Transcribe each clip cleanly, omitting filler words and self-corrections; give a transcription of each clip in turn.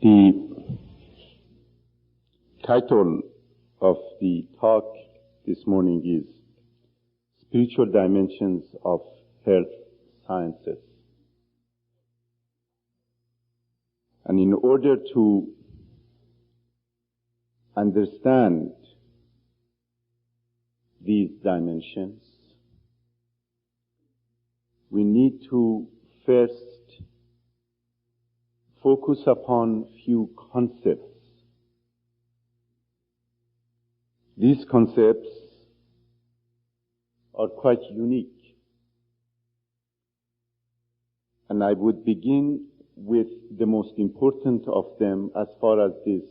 The title of the talk this morning is Spiritual Dimensions of Health Sciences. And in order to understand these dimensions, we need to first focus upon few concepts. These concepts are quite unique. And I would begin with the most important of them as far as this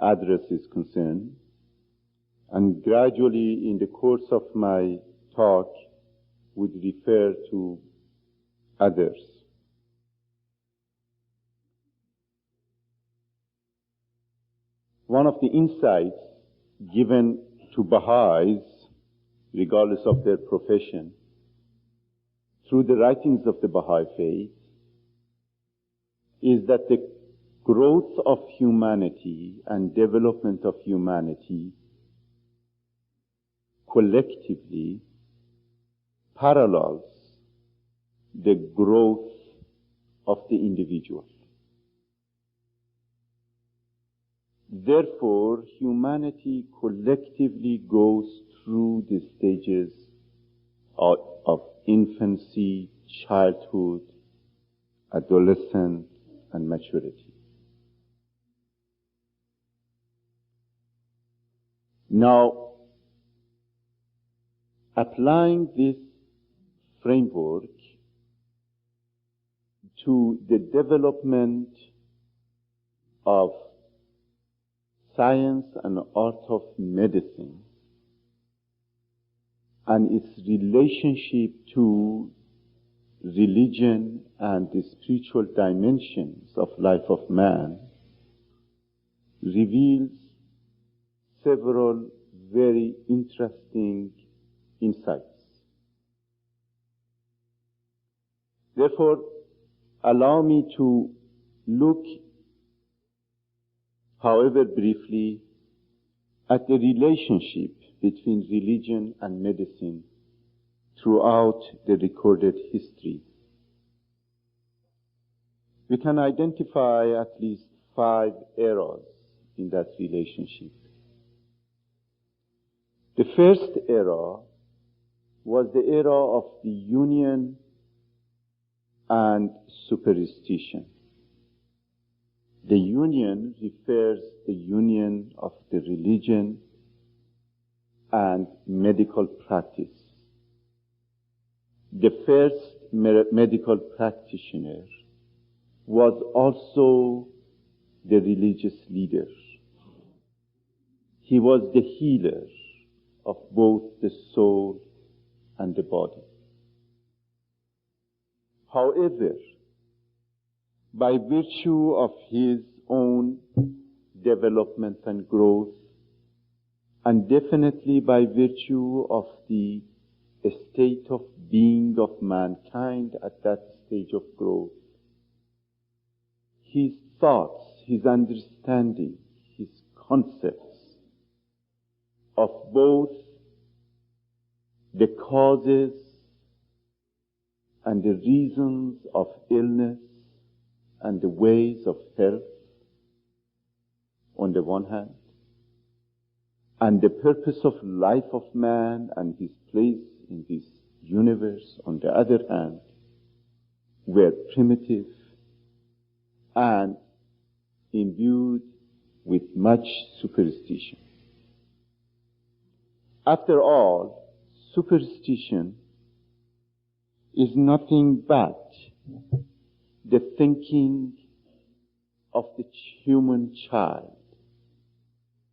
address is concerned. And gradually in the course of my talk would refer to others. One of the insights given to Baha'is, regardless of their profession, through the writings of the Bahá'í faith, is that the growth of humanity and development of humanity collectively parallels the growth of the individual. Therefore, humanity collectively goes through the stages of infancy, childhood, adolescence, and maturity. Now, applying this framework to the development of science and art of medicine and its relationship to religion and the spiritual dimensions of life of man reveals several very interesting insights. Therefore, allow me to look, however briefly, at the relationship between religion and medicine throughout the recorded history. We can identify at least 5 eras in that relationship. The first era was the era of the union and superstition. The union refers to the union of the religion and medical practice. The first medical practitioner was also the religious leader. He was the healer of both the soul and the body. However, by virtue of his own development and growth, and definitely by virtue of the state of being of mankind at that stage of growth, his thoughts, his understanding, his concepts of both the causes and the reasons of illness and the ways of health on the one hand, and the purpose of life of man and his place in this universe on the other hand, were primitive and imbued with much superstition. After all, superstition is nothing but the thinking of the human child,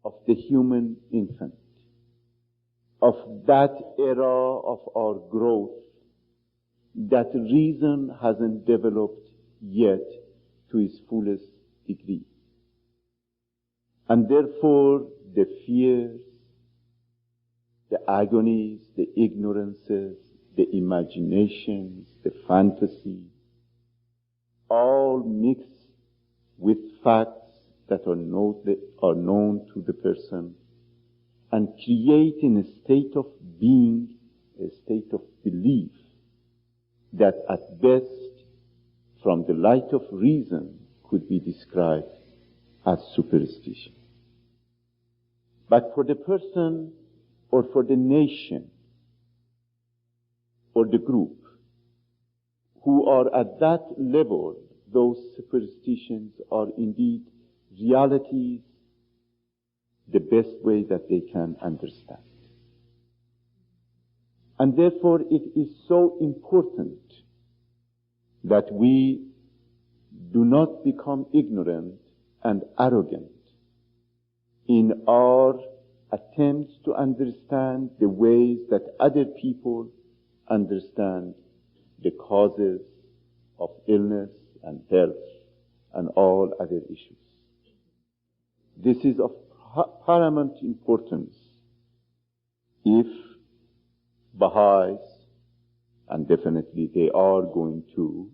of the human infant, of that era of our growth that reason hasn't developed yet to its fullest degree. And therefore, the fears, the agonies, the ignorances, the imaginations, the fantasies, all mix with facts that are known to the person, and create in a state of being, a state of belief that at best, from the light of reason, could be described as superstition. But for the person or for the nation or the group who are at that level, those superstitions are indeed realities, the best way that they can understand. And therefore it is so important that we do not become ignorant and arrogant in our attempts to understand the ways that other people understand the causes of illness and health and all other issues. This is of paramount importance if Baha'is, and definitely they are going to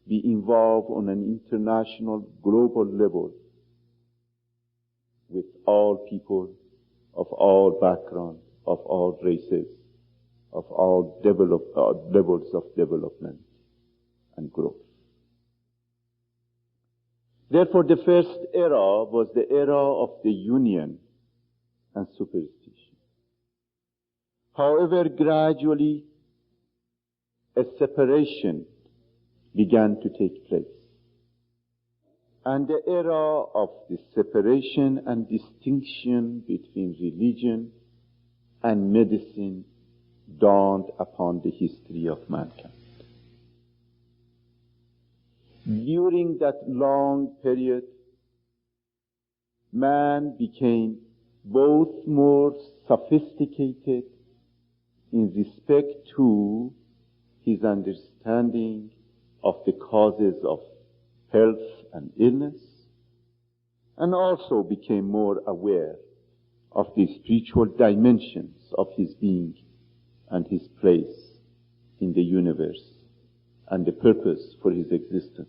be involved on an international, global level with all people of all backgrounds, of all races, of all levels of development and growth. Therefore, the first era was the era of the union and superstition. However, gradually, a separation began to take place. And the era of the separation and distinction between religion and medicine dawned upon the history of mankind. During that long period, man became both more sophisticated in respect to his understanding of the causes of health and illness, and also became more aware of the spiritual dimensions of his being and his place in the universe and the purpose for his existence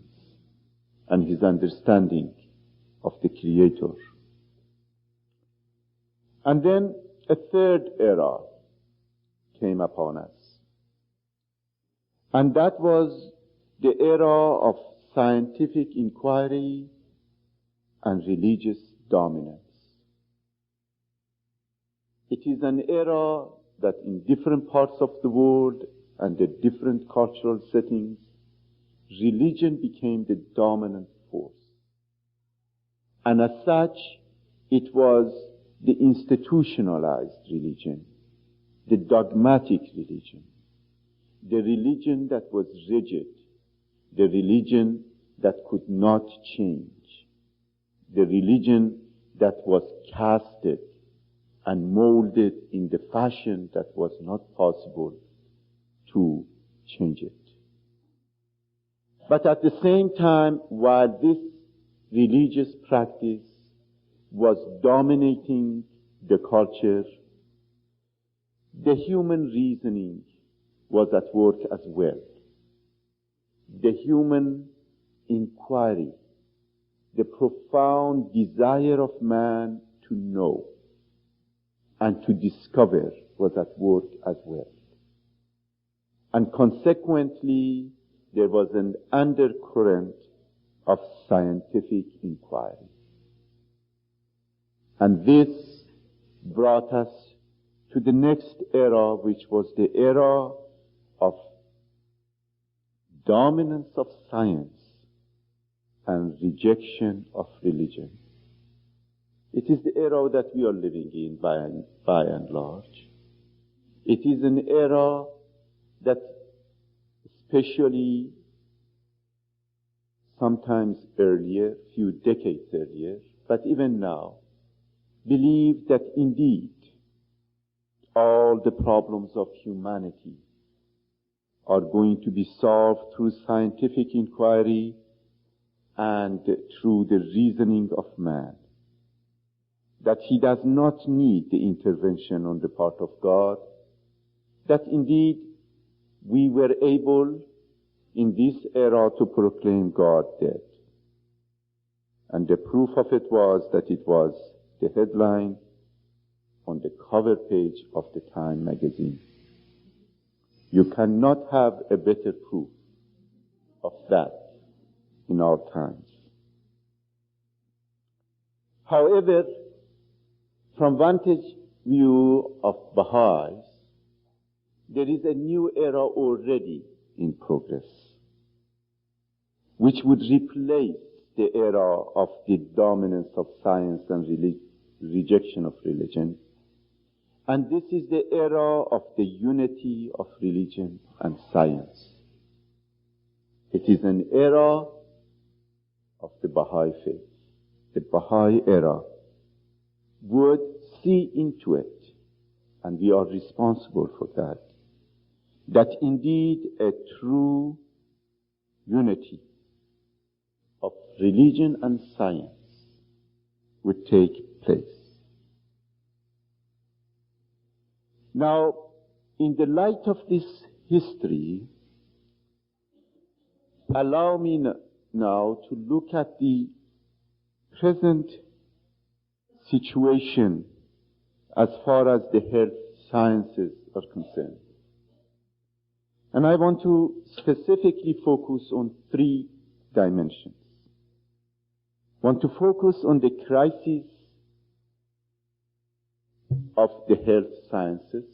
and his understanding of the Creator. And then a third era came upon us, and that was the era of scientific inquiry and religious dominance. It is an era that in different parts of the world and the different cultural settings, religion became the dominant force. And as such, it was the institutionalized religion, the dogmatic religion, the religion that was rigid, the religion that could not change, the religion that was casted and molded in the fashion that was not possible to change it. But at the same time, while this religious practice was dominating the culture, the human reasoning was at work as well. The human inquiry, the profound desire of man to know and to discover was at work as well. And consequently, there was an undercurrent of scientific inquiry. And this brought us to the next era, which was the era of dominance of science and rejection of religion. It is the era that we are living in by and large. It is an era that especially sometimes earlier, few decades earlier, but even now, believed that indeed all the problems of humanity are going to be solved through scientific inquiry and through the reasoning of man. That he does not need the intervention on the part of God. That indeed we were able in this era to proclaim God dead. And the proof of it was that it was the headline on the cover page of the Time magazine. You cannot have a better proof of that in our times. However, from vantage view of Baha'is, there is a new era already in progress, which would replace the era of the dominance of science and rejection of religion. And this is the era of the unity of religion and science. It is an era of the Baha'i faith. The Baha'i era would see into it, and we are responsible for that, that indeed a true unity of religion and science would take place. Now, in the light of this history, allow me now to look at the present situation as far as the health sciences are concerned. And I want to specifically focus on three dimensions. I want to focus on the crisis of the health sciences.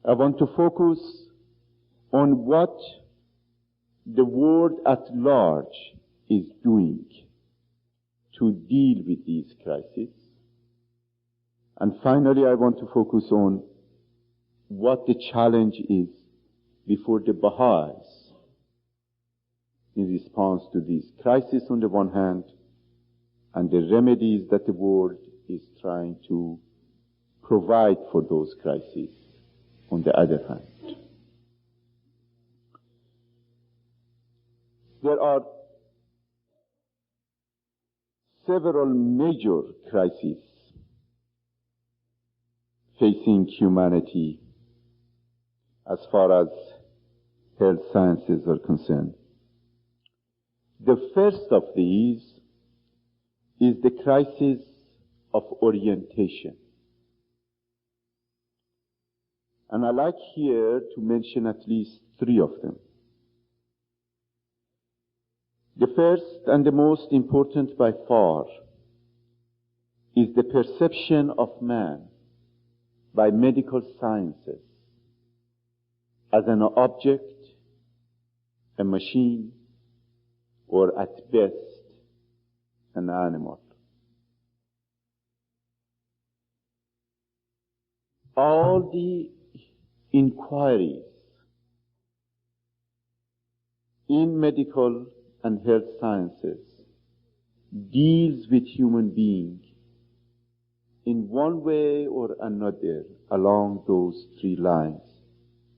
I want to focus on what the world at large is doing to deal with these crises. And finally, I want to focus on what the challenge is before the Baha'is in response to these crises on the one hand, and the remedies that the world is trying to provide for those crises on the other hand. There are several major crises facing humanity as far as health sciences are concerned. The first of these is the crisis of orientation. And I like here to mention at least three of them. The first and the most important by far is the perception of man by medical sciences as an object, a machine, or at best, an animal. All the inquiries in medical and health sciences deals with human beings in one way or another along those three lines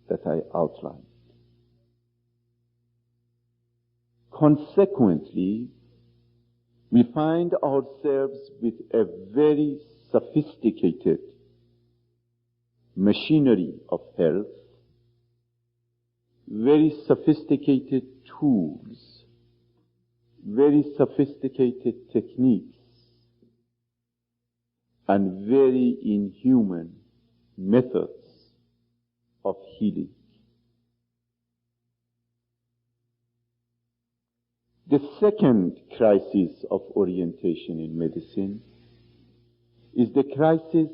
that I outlined. Consequently, we find ourselves with a very sophisticated machinery of health, very sophisticated tools, very sophisticated techniques, and very inhuman methods of healing. The second crisis of orientation in medicine is the crisis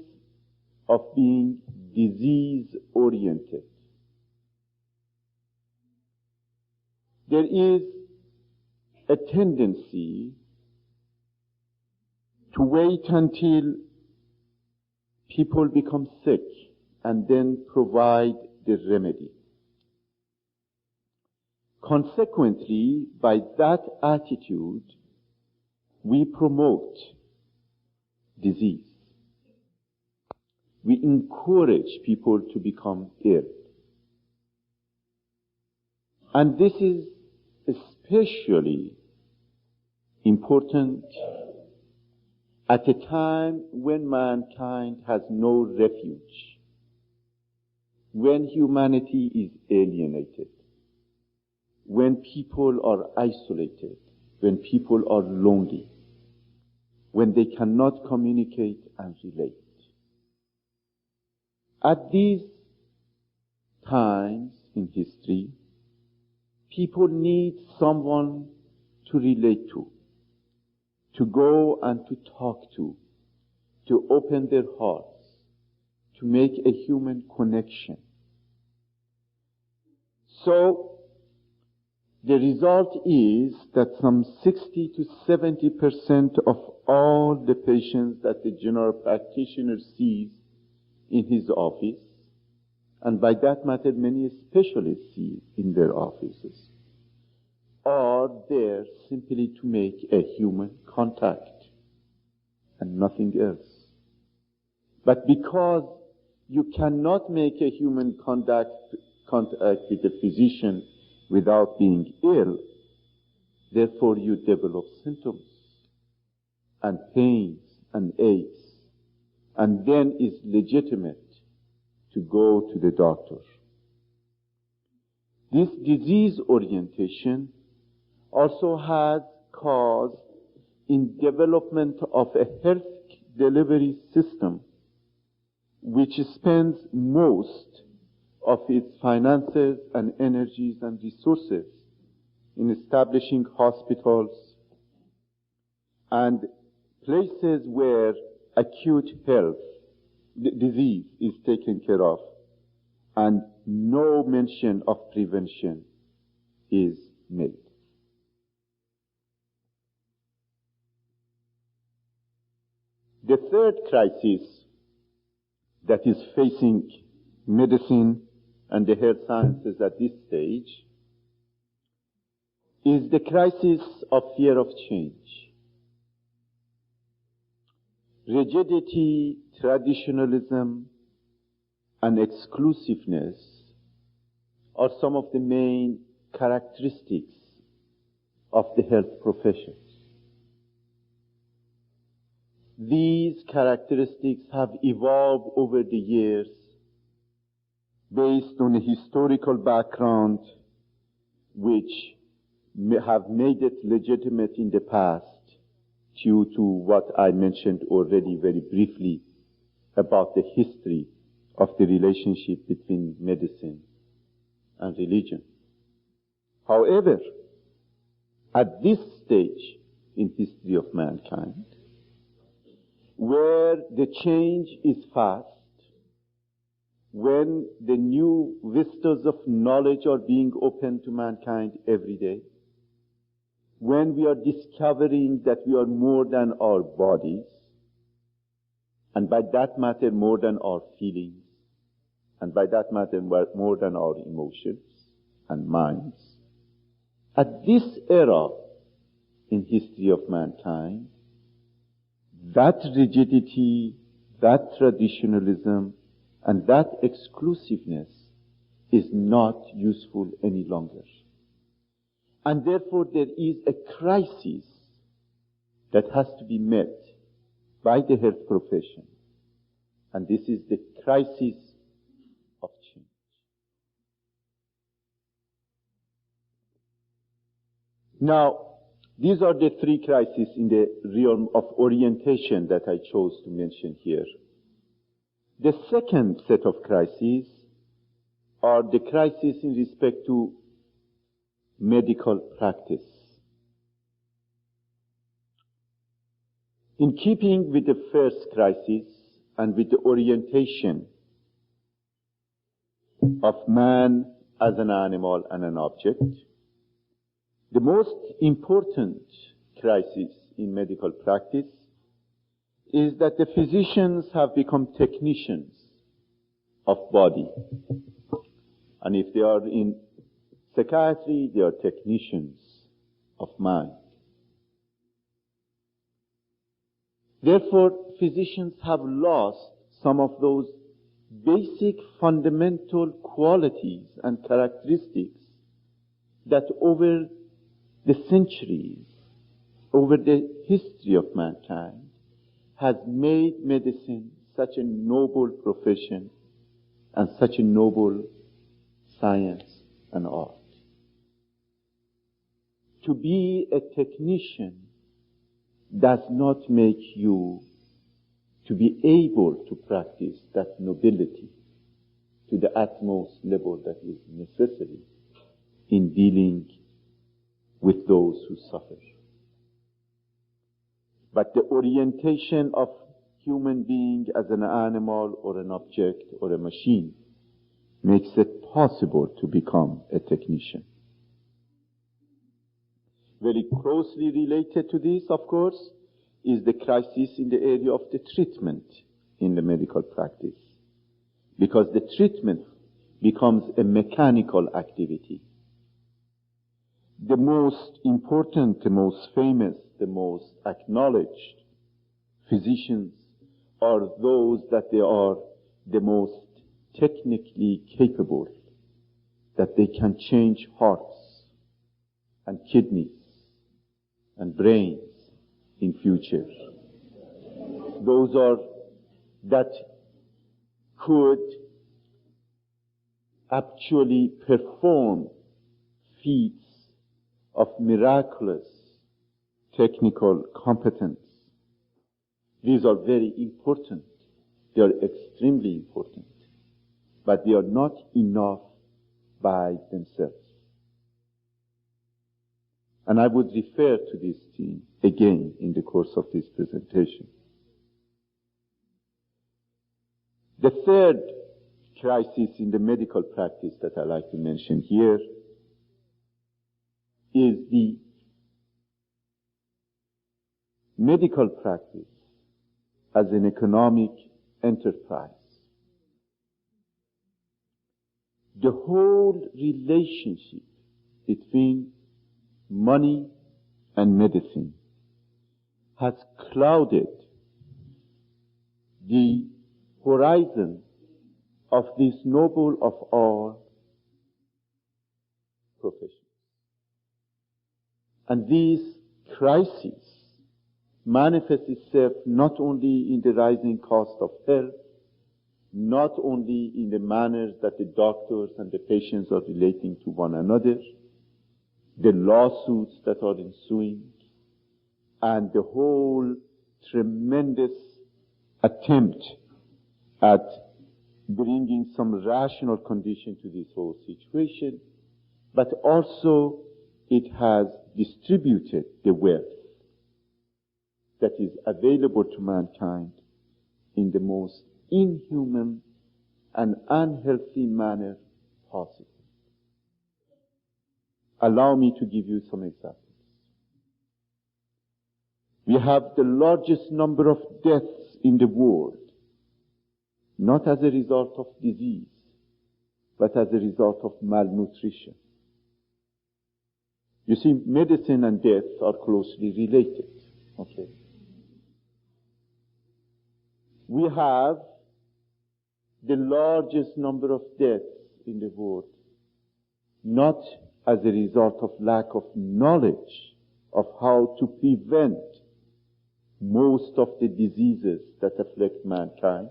of being disease-oriented. There is a tendency to wait until people become sick and then provide the remedy. Consequently, by that attitude, we promote disease. We encourage people to become ill. And this is especially important at a time when mankind has no refuge, when humanity is alienated, when people are isolated, when people are lonely, when they cannot communicate and relate. At these times in history, people need someone to relate to go and to talk to open their hearts, to make a human connection. So, the result is that some 60 to 70% of all the patients that the general practitioner sees in his office, and by that matter many specialists see in their offices, are there simply to make a human contact and nothing else. But because you cannot make a human contact with a physician without being ill, therefore you develop symptoms and pains and aches, and then it's legitimate to go to the doctor. This disease orientation also has caused in development of a health delivery system which spends most of its finances and energies and resources in establishing hospitals and places where acute health disease is taken care of, and no mention of prevention is made. The third crisis that is facing medicine and the health sciences at this stage is the crisis of fear of change. Rigidity, traditionalism, and exclusiveness are some of the main characteristics of the health professions. These characteristics have evolved over the years based on a historical background which have made it legitimate in the past due to what I mentioned already very briefly about the history of the relationship between medicine and religion. However, at this stage in history of mankind, where the change is fast, when the new vistas of knowledge are being opened to mankind every day, when we are discovering that we are more than our bodies, and by that matter more than our feelings, and by that matter more than our emotions and minds, at this era in history of mankind, that rigidity, that traditionalism, and that exclusiveness is not useful any longer. And therefore there is a crisis that has to be met by the health profession. And this is the crisis of change. Now, these are the three crises in the realm of orientation that I chose to mention here. The second set of crises are the crises in respect to medical practice. In keeping with the first crisis and with the orientation of man as an animal and an object, the most important crisis in medical practice is that the physicians have become technicians of body. And if they are in psychiatry, they are technicians of mind. Therefore, physicians have lost some of those basic fundamental qualities and characteristics that over the centuries, over the history of mankind, has made medicine such a noble profession and such a noble science and art. to be a technician does not make you to be able to practice that nobility to the utmost level that is necessary in dealing with those who suffer. But the orientation of human being as an animal or an object or a machine makes it possible to become a technician. Very closely related to this, of course, is the crisis in the area of the treatment in the medical practice. Because the treatment becomes a mechanical activity. The most important, the most famous, the most acknowledged physicians are those that they are the most technically capable, that they can change hearts and kidneys and brains in future. Those are that could actually perform feats of miraculous technical competence. These are very important. They are extremely important. But they are not enough by themselves. And I would refer to this theme again in the course of this presentation. The third crisis in the medical practice that I like to mention here is the medical practice as an economic enterprise. The whole relationship between money and medicine has clouded the horizon of this noble of all professions. And this crisis manifests itself not only in the rising cost of health, not only in the manners that the doctors and the patients are relating to one another, the lawsuits that are ensuing, and the whole tremendous attempt at bringing some rational condition to this whole situation, but also it has distributed the wealth that is available to mankind in the most inhuman and unhealthy manner possible. Allow me to give you some examples. We have the largest number of deaths in the world, not as a result of disease, but as a result of malnutrition. You see, medicine and death are closely related. Okay. We have the largest number of deaths in the world, not as a result of lack of knowledge of how to prevent most of the diseases that afflict mankind,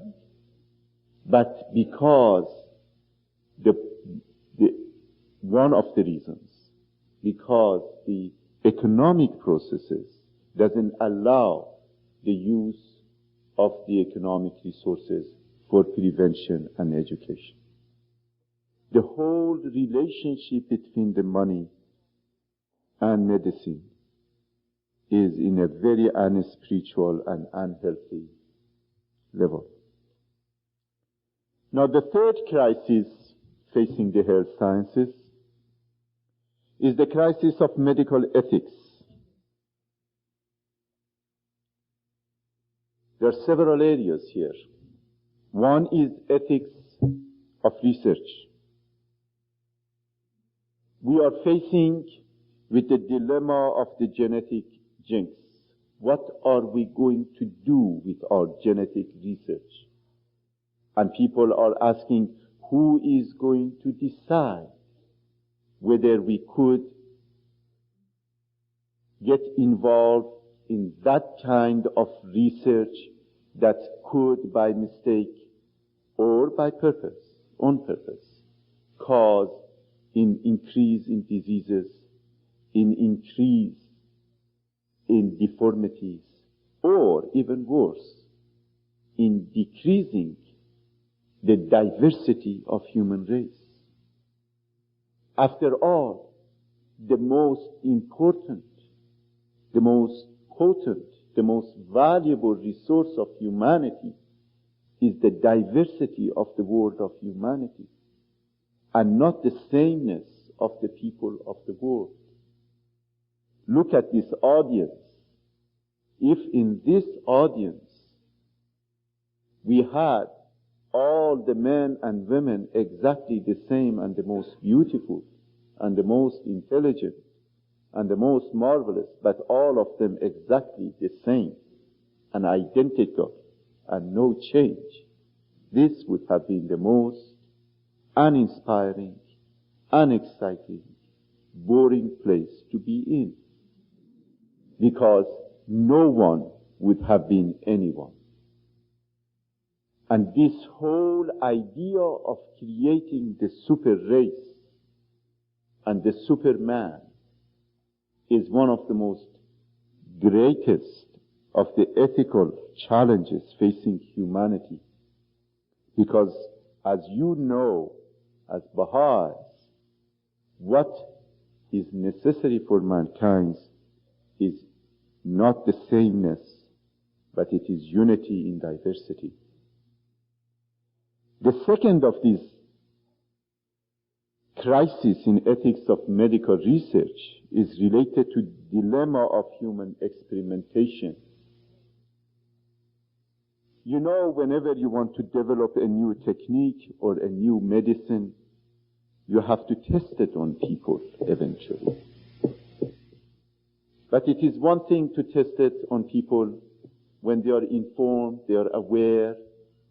but because one of the reasons, because the economic processes doesn't allow the use of the economic resources for prevention and education. The whole relationship between the money and medicine is in a very unspiritual and unhealthy level. Now, the third crisis facing the health sciences is the crisis of medical ethics. There are several areas here. One is ethics of research. We are facing with the dilemma of the genetic jinx. What are we going to do with our genetic research? And people are asking, who is going to decide whether we could get involved in that kind of research that could, by mistake or by purpose, on purpose, cause an increase in diseases in increase in deformities, or even worse, in decreasing the diversity of human race. After all, the most important, the most potent, the most valuable resource of humanity is the diversity of the world of humanity, and not the sameness of the people of the world. Look at this audience. If in this audience we had all the men and women exactly the same, and the most beautiful, and the most intelligent, and the most marvelous, but all of them exactly the same, and identical, and no change, this would have been the most uninspiring, unexciting, boring place to be in, because no one would have been anyone. And this whole idea of creating the super race and the superman is one of the most greatest of the ethical challenges facing humanity. Because as you know, as Baha'is, what is necessary for mankind is not the sameness, but it is unity in diversity. The second of these crises in ethics of medical research is related to the dilemma of human experimentation. You know, whenever you want to develop a new technique or a new medicine, you have to test it on people eventually. But it is one thing to test it on people when they are informed, they are aware,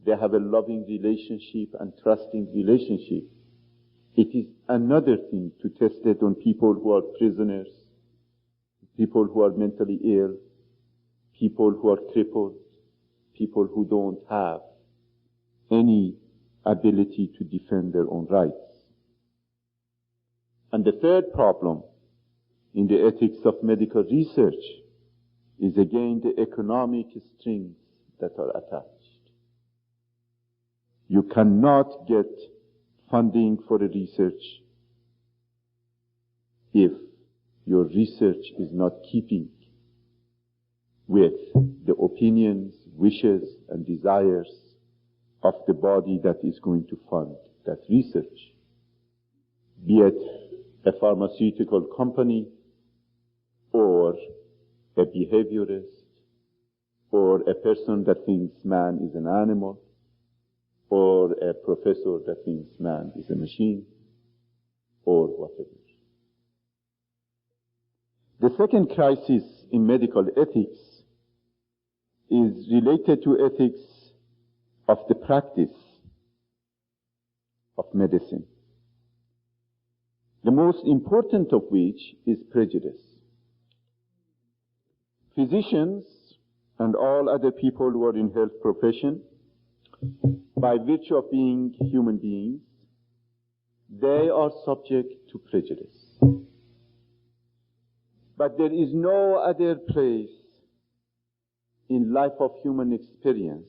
they have a loving relationship and trusting relationship. It is another thing to test it on people who are prisoners, people who are mentally ill, people who are crippled, people who don't have any ability to defend their own rights. And the third problem in the ethics of medical research is again the economic strings that are attached. You cannot get funding for a research if your research is not keeping with the opinions, wishes, and desires of the body that is going to fund that research, be it a pharmaceutical company or a behaviorist or a person that thinks man is an animal or a professor that thinks man is a machine or whatever. The second crisis in medical ethics is related to ethics of the practice of medicine, the most important of which is prejudice. Physicians and all other people who are in health profession, by virtue of being human beings, they are subject to prejudice. But there is no other place in life of human experience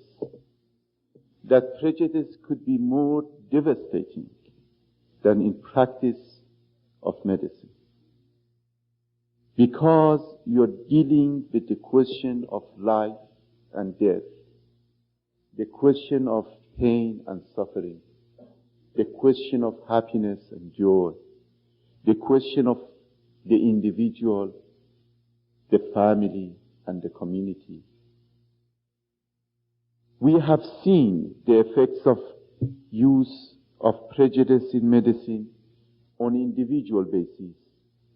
that prejudice could be more devastating than in practice of medicine. Because you're dealing with the question of life and death, the question of pain and suffering, the question of happiness and joy, the question of the individual, the family, and the community. We have seen the effects of use of prejudice in medicine on individual basis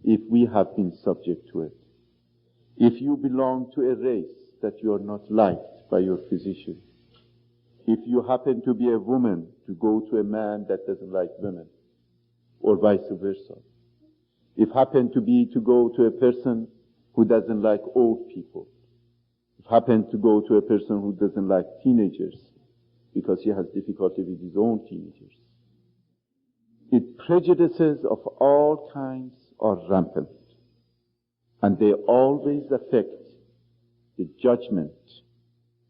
if we have been subject to it. If you belong to a race that you are not liked by your physician, if you happen to be a woman to go to a man that doesn't like women, or vice versa, if happen to be to go to a person who doesn't like old people, if happen to go to a person who doesn't like teenagers because he has difficulty with his own teenagers, prejudices of all kinds are rampant. And they always affect the judgment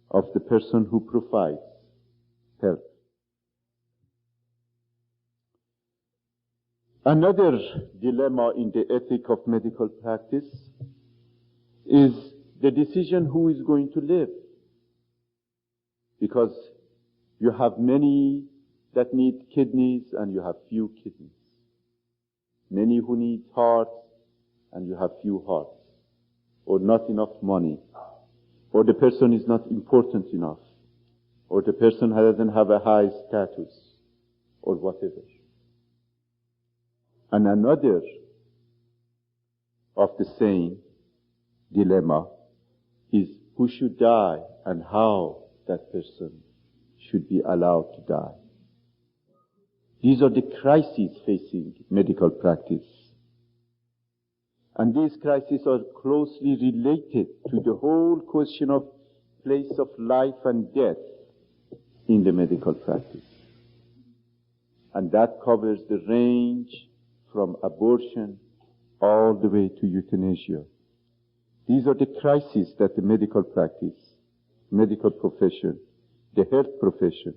of the person who provides help. Another dilemma in the ethic of medical practice is the decision who is going to live. Because you have many that need kidneys and you have few kidneys. Many who need hearts and you have few hearts. Or not enough money. Or the person is not important enough. Or the person doesn't have a high status. Or whatever. And another of the same dilemma is who should die and how that person should be allowed to die. These are the crises facing medical practice. And these crises are closely related to the whole question of place of life and death in the medical practice. And that covers the range from abortion all the way to euthanasia. These are the crises that the medical practice, medical profession, the health profession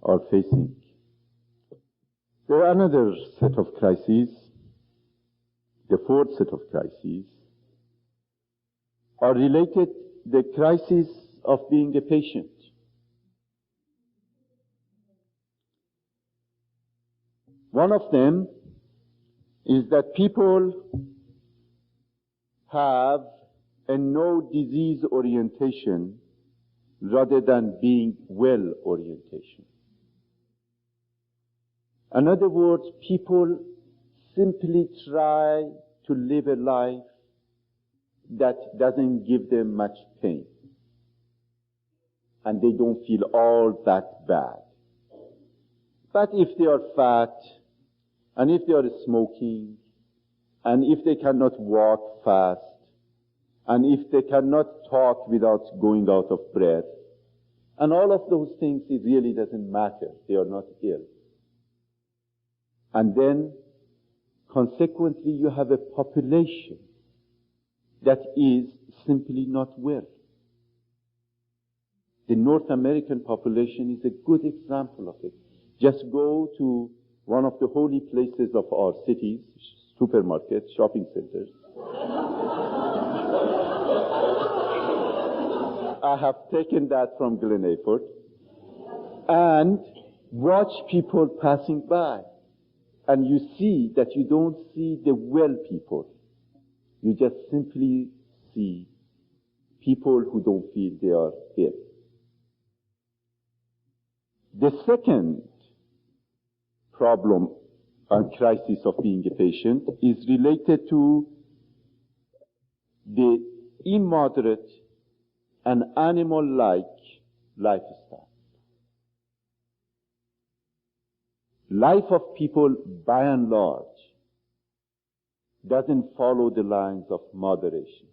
are facing. There are another set of crises, the fourth set of crises, are related to the crisis of being a patient. One of them is that people have a no disease orientation rather than being well orientation. In other words, people simply try to live a life that doesn't give them much pain. And they don't feel all that bad. But if they are fat, and if they are smoking, and if they cannot walk fast, and if they cannot talk without going out of breath, and all of those things, it really doesn't matter. They are not ill. And then, consequently, you have a population that is simply not well. The North American population is a good example of it. Just go to one of the holy places of our cities, supermarkets, shopping centers. I have taken that from Glen Airport. And watch people passing by. And you see that you don't see the well people. You just simply see people who don't feel they are ill. The second problem and crisis of being a patient is related to the immoderate and animal-like lifestyle. Life of people, by and large, doesn't follow the lines of moderation.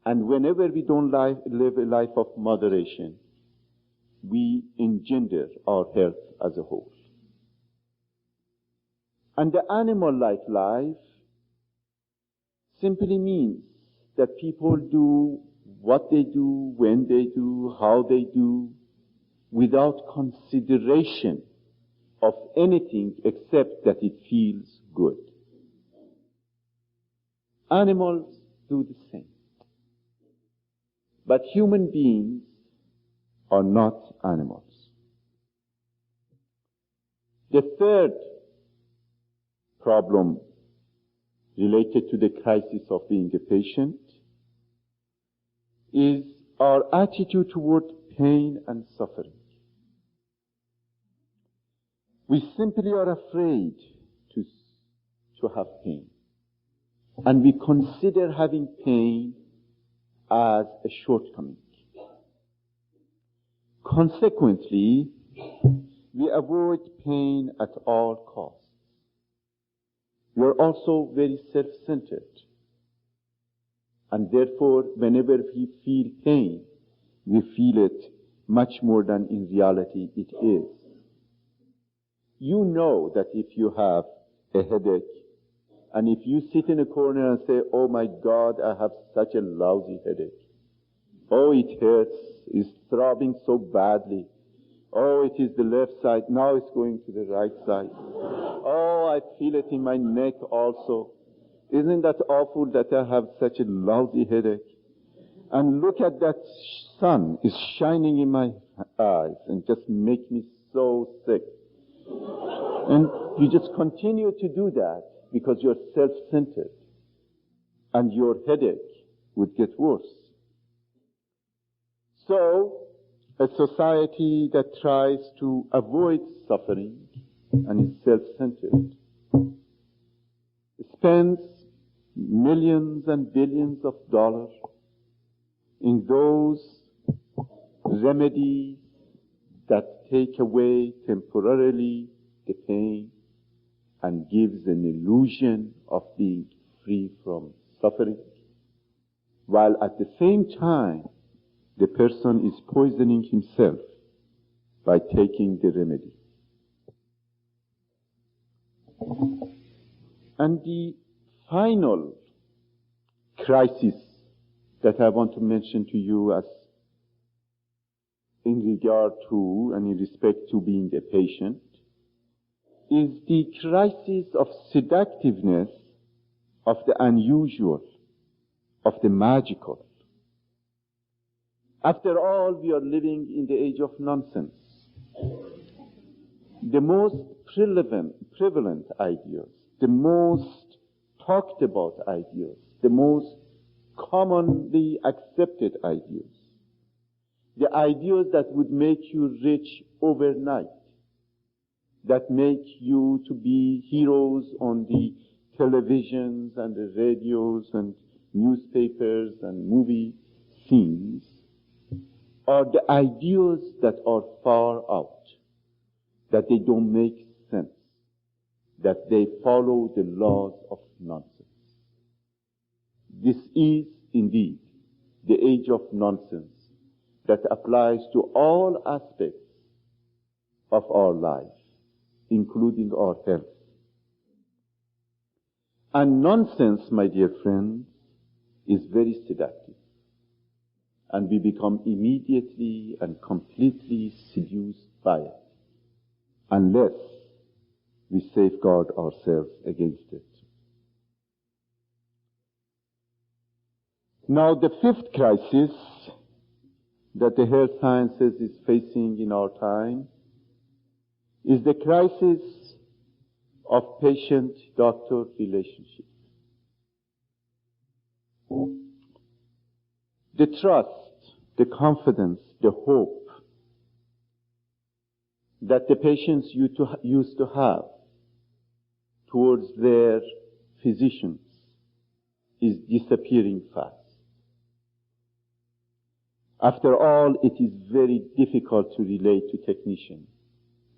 And whenever we don't live a life of moderation, we engender our health as a whole. And the animal-like life simply means that people do what they do, when they do, how they do, without consideration of anything except that it feels good. Animals do the same. But human beings are not animals. The third problem related to the crisis of being a patient is our attitude toward pain and suffering. We simply are afraid to have pain. And we consider having pain as a shortcoming. Consequently, we avoid pain at all costs. We are also very self-centered. And therefore, whenever we feel pain, we feel it much more than in reality it is. You know that if you have a headache And if you sit in a corner and say, oh my God, I have such a lousy headache. Oh, it hurts. It's throbbing so badly. Oh, it is the left side. Now it's going to the right side. Oh, I feel it in my neck also. Isn't that awful that I have such a lousy headache? And look at that sun is shining in my eyes and just make me so sick. And you just continue to do that because you're self-centered. And your headache would get worse. So, a society that tries to avoid suffering and is self-centered spends millions and billions of dollars in those remedies that take away temporarily the pain and gives an illusion of being free from suffering, while at the same time the person is poisoning himself by taking the remedy. And the final crisis that I want to mention to you as in regard to and in respect to being a patient is the crisis of seductiveness of the unusual, of the magical. After all, we are living in the age of nonsense. The most prevalent ideas, the most talked about ideas, the most commonly accepted ideas, the ideas that would make you rich overnight, that make you to be heroes on the televisions and the radios and newspapers and movie scenes, are the ideas that are far out, that they don't make sense, that they follow the laws of nonsense. This is indeed the age of nonsense that applies to all aspects of our life, including our health. And nonsense, my dear friends, is very seductive. And we become immediately and completely seduced by it, unless we safeguard ourselves against it. Now, the fifth crisis that the health sciences is facing in our time is the crisis of patient-doctor relationship. The trust, the confidence, the hope that the patients used to have towards their physicians is disappearing fast. After all, it is very difficult to relate to technicians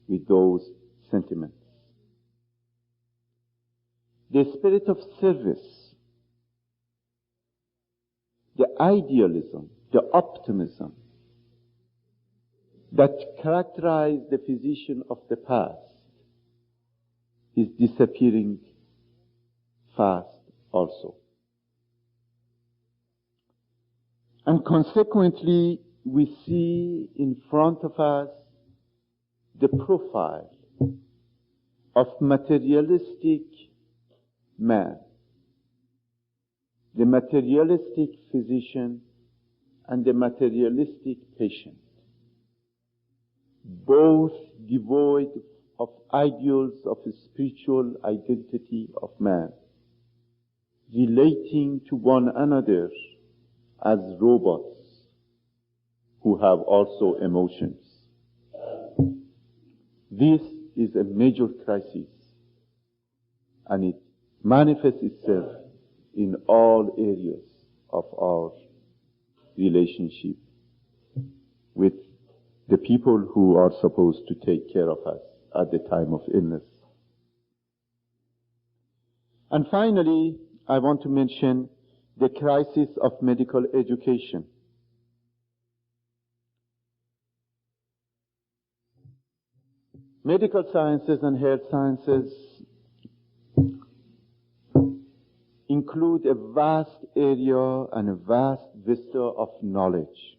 with those sentiments. The spirit of service, the idealism, the optimism that characterized the physician of the past is disappearing fast also. And consequently, we see in front of us the profile of materialistic man, the materialistic physician and the materialistic patient, both devoid of ideals of a spiritual identity of man, relating to one another as robots who have also emotions. This is a major crisis, and it manifests itself in all areas of our relationship with the people who are supposed to take care of us at the time of illness. And finally, I want to mention the crisis of medical education. Medical sciences and health sciences include a vast area and a vast vista of knowledge.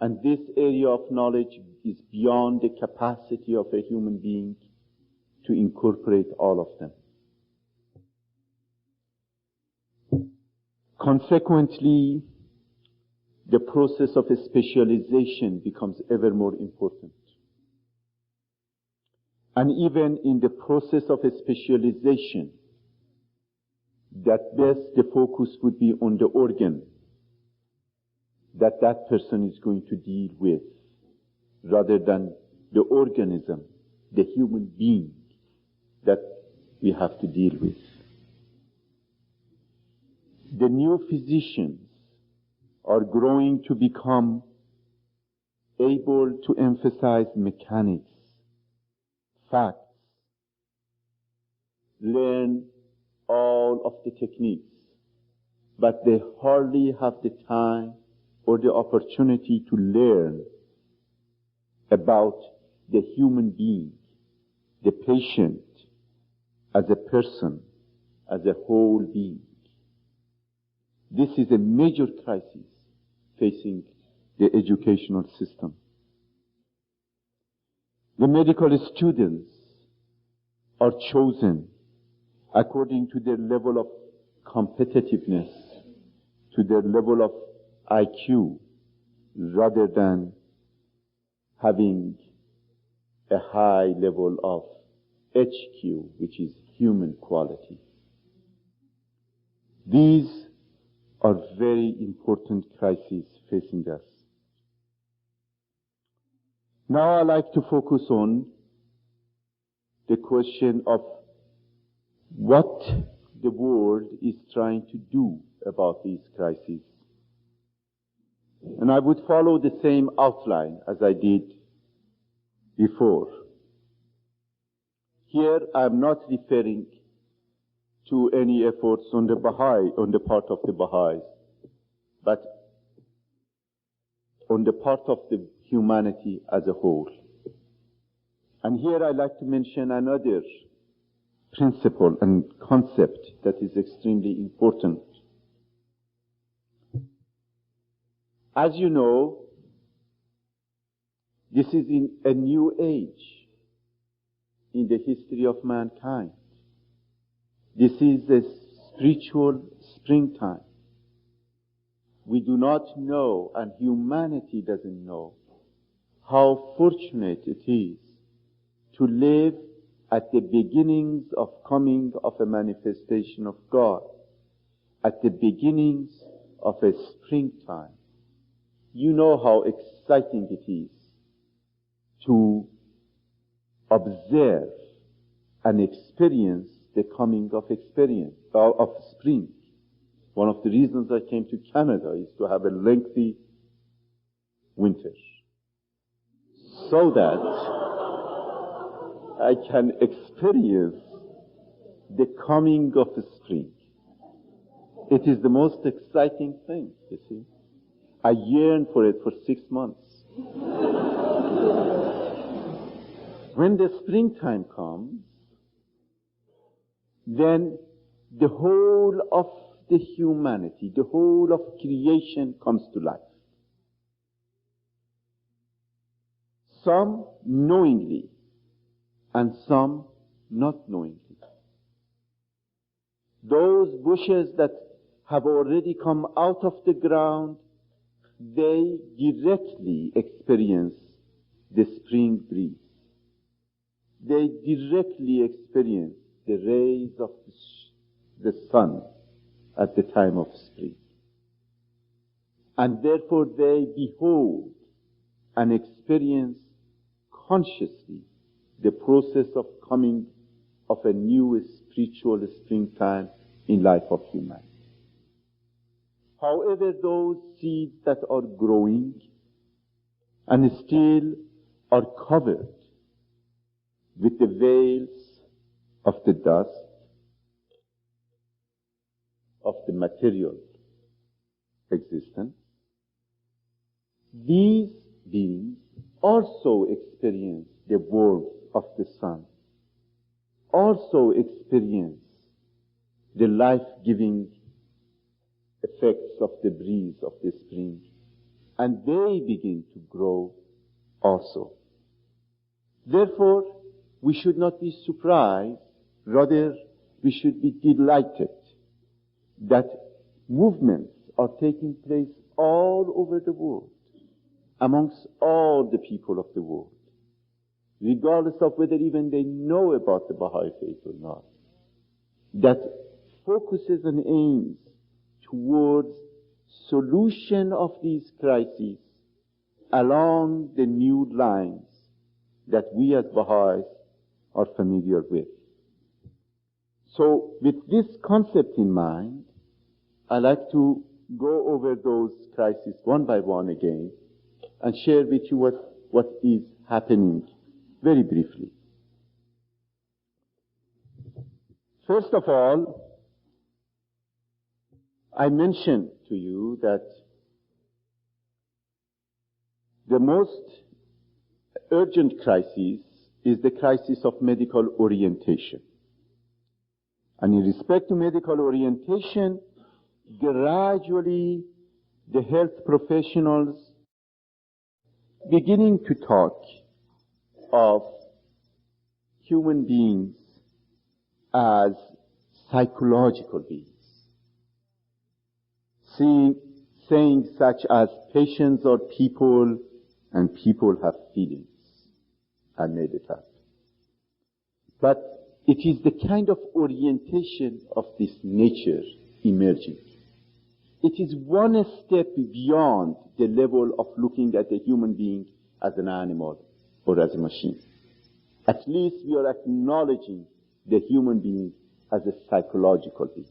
And this area of knowledge is beyond the capacity of a human being to incorporate all of them. Consequently, the process of specialization becomes ever more important. And even in the process of specialization, that best the focus would be on the organ that person is going to deal with, rather than the organism, the human being that we have to deal with. The new physicians are growing to become able to emphasize mechanics, facts, learn all of the techniques, but they hardly have the time or the opportunity to learn about the human being, the patient, as a person, as a whole being. This is a major crisis facing the educational system. The medical students are chosen according to their level of competitiveness, to their level of IQ, rather than having a high level of HQ, which is human quality. These are very important crises facing us. Now I'd like to focus on the question of what the world is trying to do about these crises. And I would follow the same outline as I did before. Here I'm not referring to any efforts on the part of the Baha'is, but on the part of the humanity as a whole. And here I'd like to mention another principle and concept that is extremely important. As you know, this is in a new age in the history of mankind. This is a spiritual springtime. We do not know, and humanity doesn't know, how fortunate it is to live at the beginnings of coming of a manifestation of God, at the beginnings of a springtime. You know how exciting it is to observe and experience the coming of spring. One of the reasons I came to Canada is to have a lengthy winter, so that I can experience the coming of the spring. It is the most exciting thing, you see. I yearn for it for 6 months. When the springtime comes, then the whole of the humanity, the whole of creation comes to life. Some knowingly, and some not knowingly. Those bushes that have already come out of the ground, they directly experience the spring breeze. They directly experience the rays of the sun at the time of spring. And therefore they behold and experience consciously the process of coming of a new spiritual springtime in life of humanity. However, those seeds that are growing and still are covered with the veils of the dust of the material existence, these beings also experience the warmth of the sun, also experience the life-giving effects of the breeze of the spring, and they begin to grow also. Therefore, we should not be surprised, rather we should be delighted that movements are taking place all over the world, amongst all the people of the world, regardless of whether even they know about the Baha'i faith or not, that focuses and aims towards solution of these crises along the new lines that we as Baha'is are familiar with. So with this concept in mind, I like to go over those crises one by one again and share with you what is happening very briefly. First of all, I mentioned to you that the most urgent crisis is the crisis of medical orientation. And in respect to medical orientation, gradually the health professionals beginning to talk of human beings as psychological beings. Saying such as patients are people and people have feelings. I made it up. But it is the kind of orientation of this nature emerging. It is one step beyond the level of looking at a human being as an animal or as a machine. At least we are acknowledging the human being as a psychological being.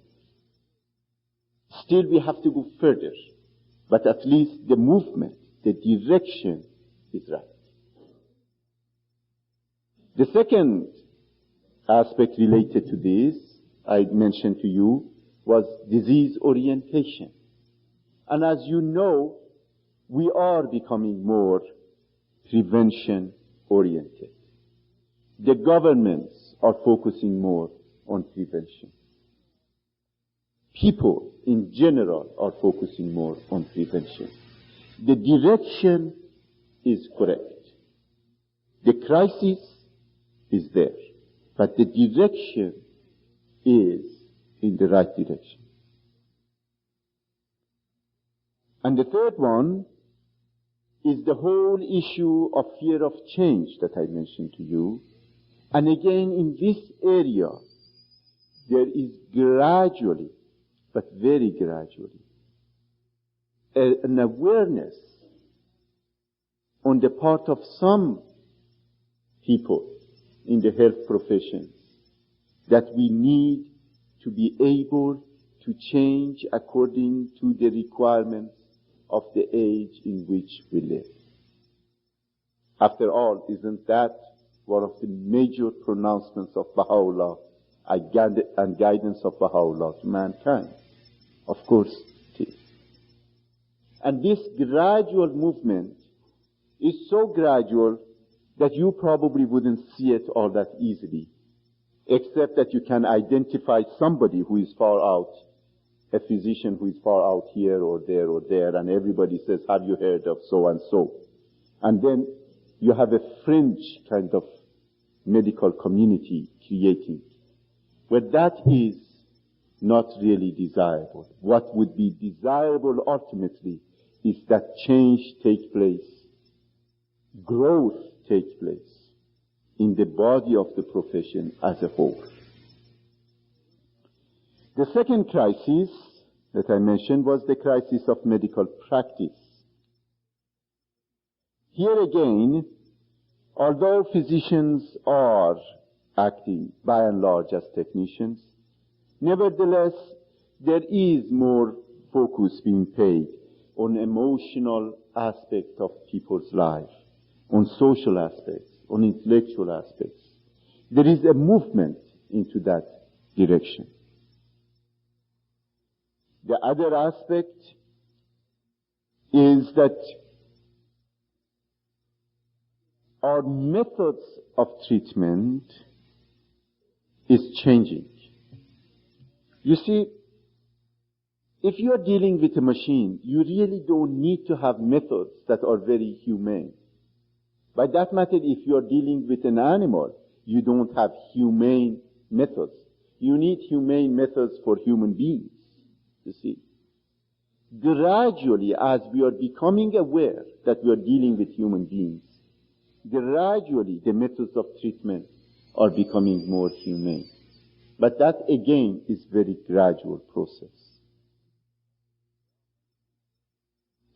Still we have to go further, but at least the movement, the direction is right. The second aspect related to this, I mentioned to you, was disease orientation. And as you know, we are becoming more prevention oriented. The governments are focusing more on prevention. People in general are focusing more on prevention. The direction is correct. The crisis is there, but the direction is in the right direction. And the third one is the whole issue of fear of change that I mentioned to you. And again, in this area, there is gradually, but very gradually, an awareness on the part of some people in the health professions that we need to be able to change according to the requirements of the age in which we live. After all, isn't that one of the major pronouncements of Baha'u'llah and guidance of Baha'u'llah to mankind? Of course it is. And this gradual movement is so gradual that you probably wouldn't see it all that easily, except that you can identify somebody who is far out, a physician who is far out here or there, and everybody says, have you heard of so and so? And then you have a fringe kind of medical community creating, where that is not really desirable. What would be desirable ultimately is that change take place, growth take place in the body of the profession as a whole. The second crisis that I mentioned was the crisis of medical practice. Here again, although physicians are acting by and large as technicians, nevertheless, there is more focus being paid on emotional aspects of people's life, on social aspects, on intellectual aspects. There is a movement into that direction. The other aspect is that our methods of treatment is changing. You see, if you are dealing with a machine, you really don't need to have methods that are very humane. By that method, if you are dealing with an animal, you don't have humane methods. You need humane methods for human beings, you see. Gradually, as we are becoming aware that we are dealing with human beings, gradually the methods of treatment are becoming more humane. But that again is very gradual process.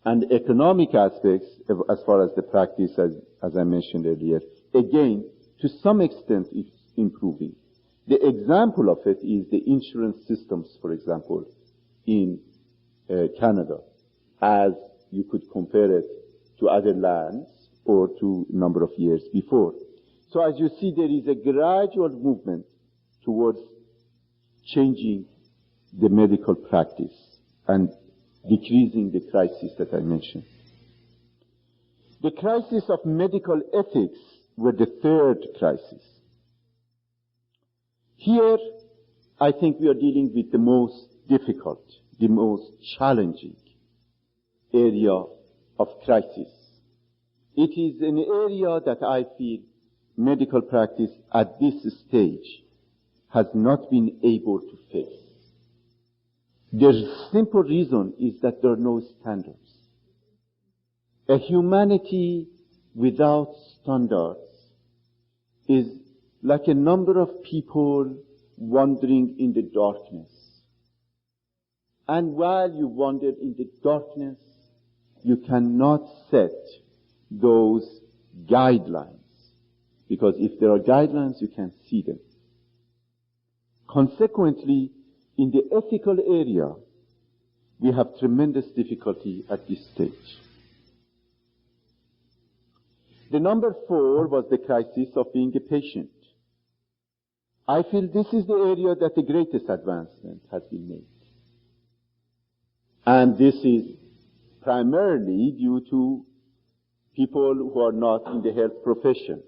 And economic aspects, as far as the practice, as I mentioned earlier, again, to some extent it's improving. The example of it is the insurance systems, for example, in Canada, as you could compare it to other lands or to a number of years before. So as you see, there is a gradual movement towards changing the medical practice and decreasing the crisis that I mentioned. The crisis of medical ethics were the third crisis. Here, I think we are dealing with the most difficult, the most challenging area of crisis. It is an area that I feel medical practice at this stage has not been able to face. The simple reason is that there are no standards. A humanity without standards is like a number of people wandering in the darkness. And while you wander in the darkness, you cannot set those guidelines. Because if there are guidelines, you can see them. Consequently, in the ethical area, we have tremendous difficulty at this stage. The number 4 was the crisis of being a patient. I feel this is the area that the greatest advancement has been made. And this is primarily due to people who are not in the health profession,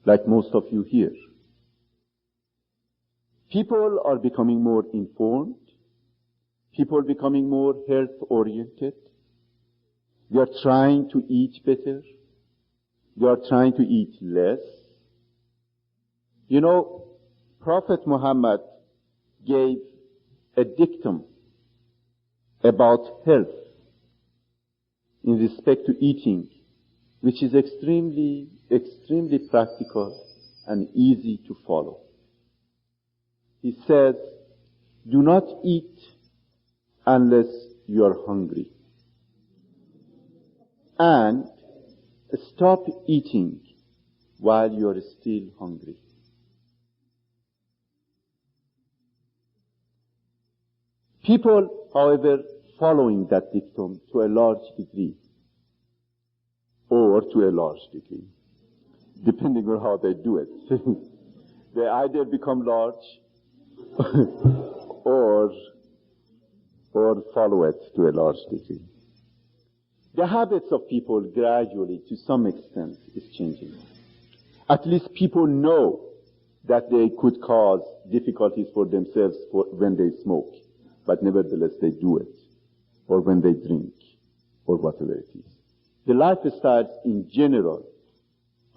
like most of you here. People are becoming more informed. People are becoming more health-oriented. They are trying to eat better. They are trying to eat less. You know, Prophet Muhammad gave a dictum about health in respect to eating, which is extremely practical and easy to follow. He says, do not eat unless you are hungry. And stop eating while you are still hungry. People, however, following that dictum to a large degree, depending on how they do it. They either become large or follow it to a large degree. The habits of people gradually, to some extent, is changing. At least people know that they could cause difficulties for themselves when they smoke, but nevertheless they do it, or when they drink, or whatever it is. The lifestyles in general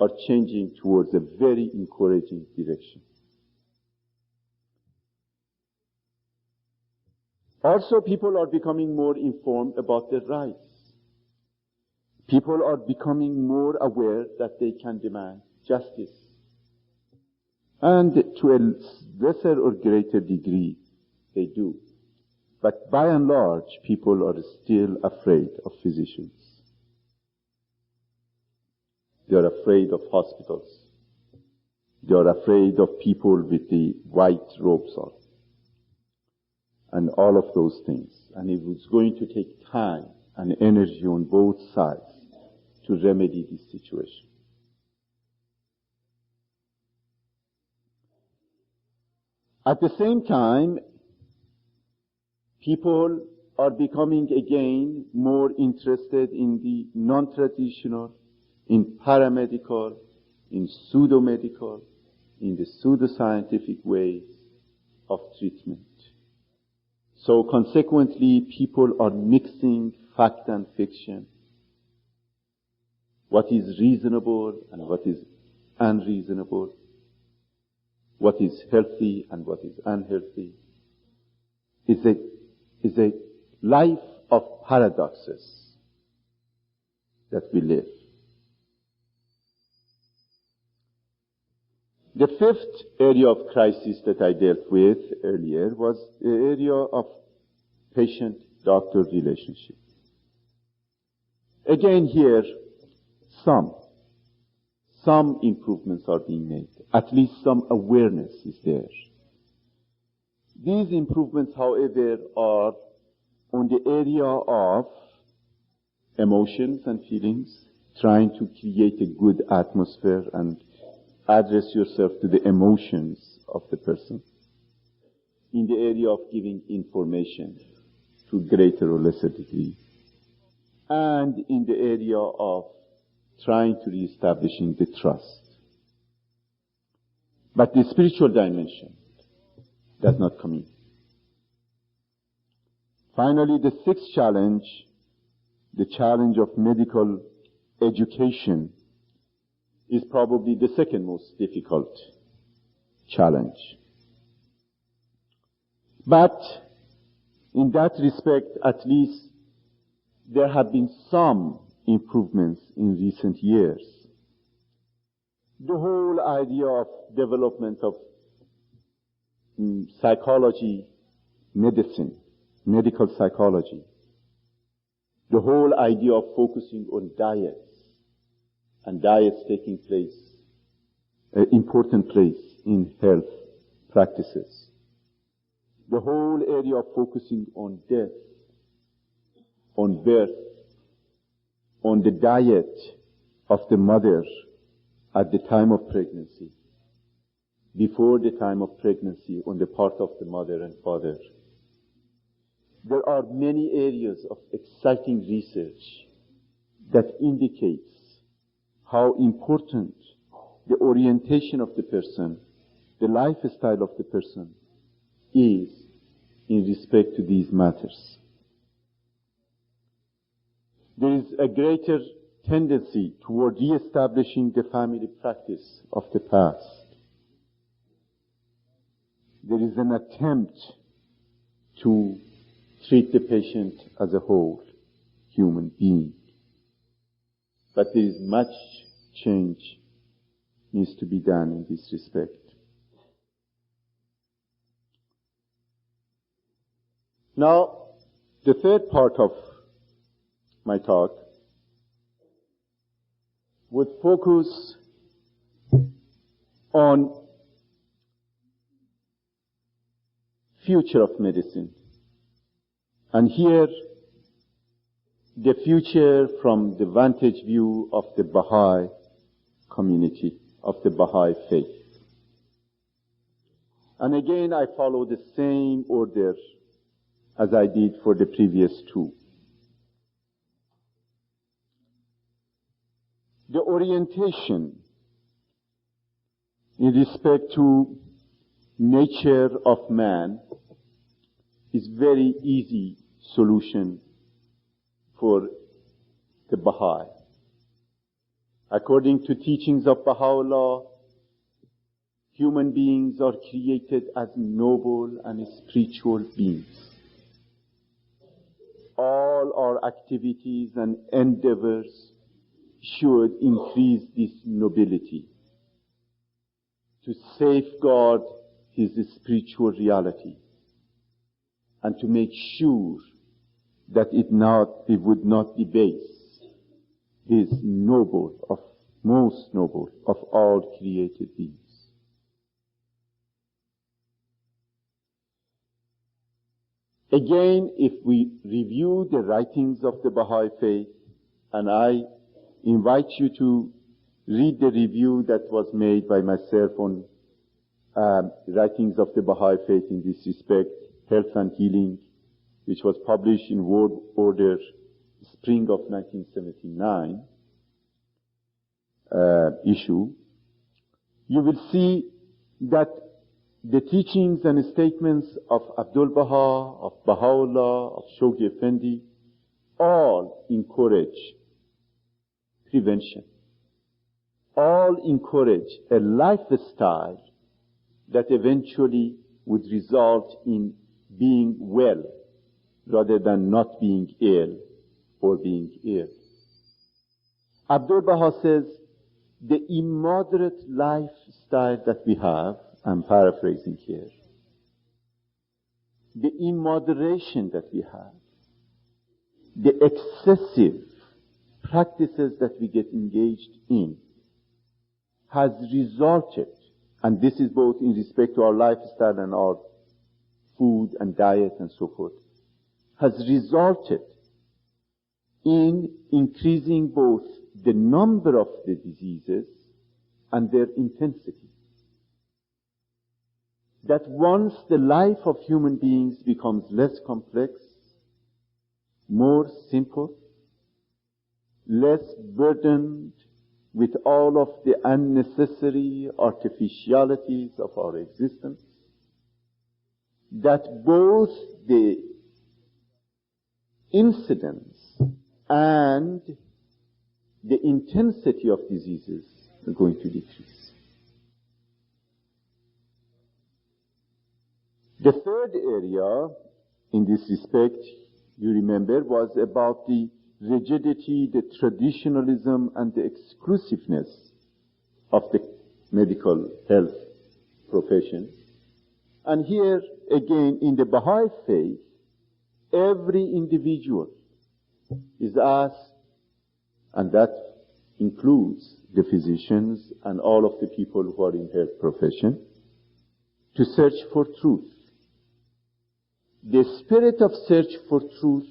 are changing towards a very encouraging direction. Also, people are becoming more informed about their rights. People are becoming more aware that they can demand justice. And to a lesser or greater degree, they do. But by and large, people are still afraid of physicians. They are afraid of hospitals. They are afraid of people with the white robes on. And all of those things. And it was going to take time and energy on both sides to remedy this situation. At the same time, people are becoming again more interested in the non-traditional, in paramedical, in pseudo-medical, in the pseudo-scientific ways of treatment. So consequently, people are mixing fact and fiction. What is reasonable and what is unreasonable. What is healthy and what is unhealthy. Is a life of paradoxes that we live. The fifth area of crisis that I dealt with earlier was the area of patient-doctor relationship. Again here, some improvements are being made. At least some awareness is there. These improvements, however, are on the area of emotions and feelings, trying to create a good atmosphere and address yourself to the emotions of the person. In the area of giving information to greater or lesser degree. And in the area of trying to reestablishing the trust. But the spiritual dimension does not come in. Finally, the sixth challenge, the challenge of medical education, is probably the second most difficult challenge. But in that respect, at least, there have been some improvements in recent years. The whole idea of development of psychology, medicine, medical psychology, the whole idea of focusing on diets, and diets taking place, an important place in health practices. The whole area of focusing on death, on birth, on the diet of the mother at the time of pregnancy, before the time of pregnancy, on the part of the mother and father. There are many areas of exciting research that indicates how important the orientation of the person, the lifestyle of the person is in respect to these matters. There is a greater tendency toward re-establishing the family practice of the past. There is an attempt to treat the patient as a whole human being. But there is much change needs to be done in this respect. Now, the third part of my talk would focus on future of medicine. And here, the future from the vantage view of the Bahá'í community, of the Bahá'í faith. And again, I follow the same order as I did for the previous two. The orientation in respect to nature of man is very easy solution for the Bahá'í. According to teachings of Baha'u'llah, human beings are created as noble and spiritual beings. All our activities and endeavors should increase this nobility, to safeguard his spiritual reality, and to make sure that it would not debase his most noble of all created beings. Again, if we review the writings of the Bahá'í faith, and I invite you to read the review that was made by myself on writings of the Bahá'í faith in this respect, Health and Healing, which was published in World Order, spring of 1979 issue, you will see that the teachings and statements of Abdul Baha, of Baha'u'llah, of Shoghi Effendi, all encourage prevention. All encourage a lifestyle that eventually would result in being well rather than not being ill or being ill. Abdul Baha says, the immoderate lifestyle that we have, I'm paraphrasing here, the immoderation that we have, the excessive practices that we get engaged in, has resulted, and this is both in respect to our lifestyle and our food and diet and so forth, has resulted in increasing both the number of the diseases and their intensity. That once the life of human beings becomes less complex, more simple, less burdened with all of the unnecessary artificialities of our existence, that both the incidence and the intensity of diseases are going to decrease. The third area in this respect, you remember, was about the rigidity, the traditionalism, and the exclusiveness of the medical health profession. And here, again, in the Baha'i faith, every individual is asked, and that includes the physicians and all of the people who are in health profession, to search for truth. The spirit of search for truth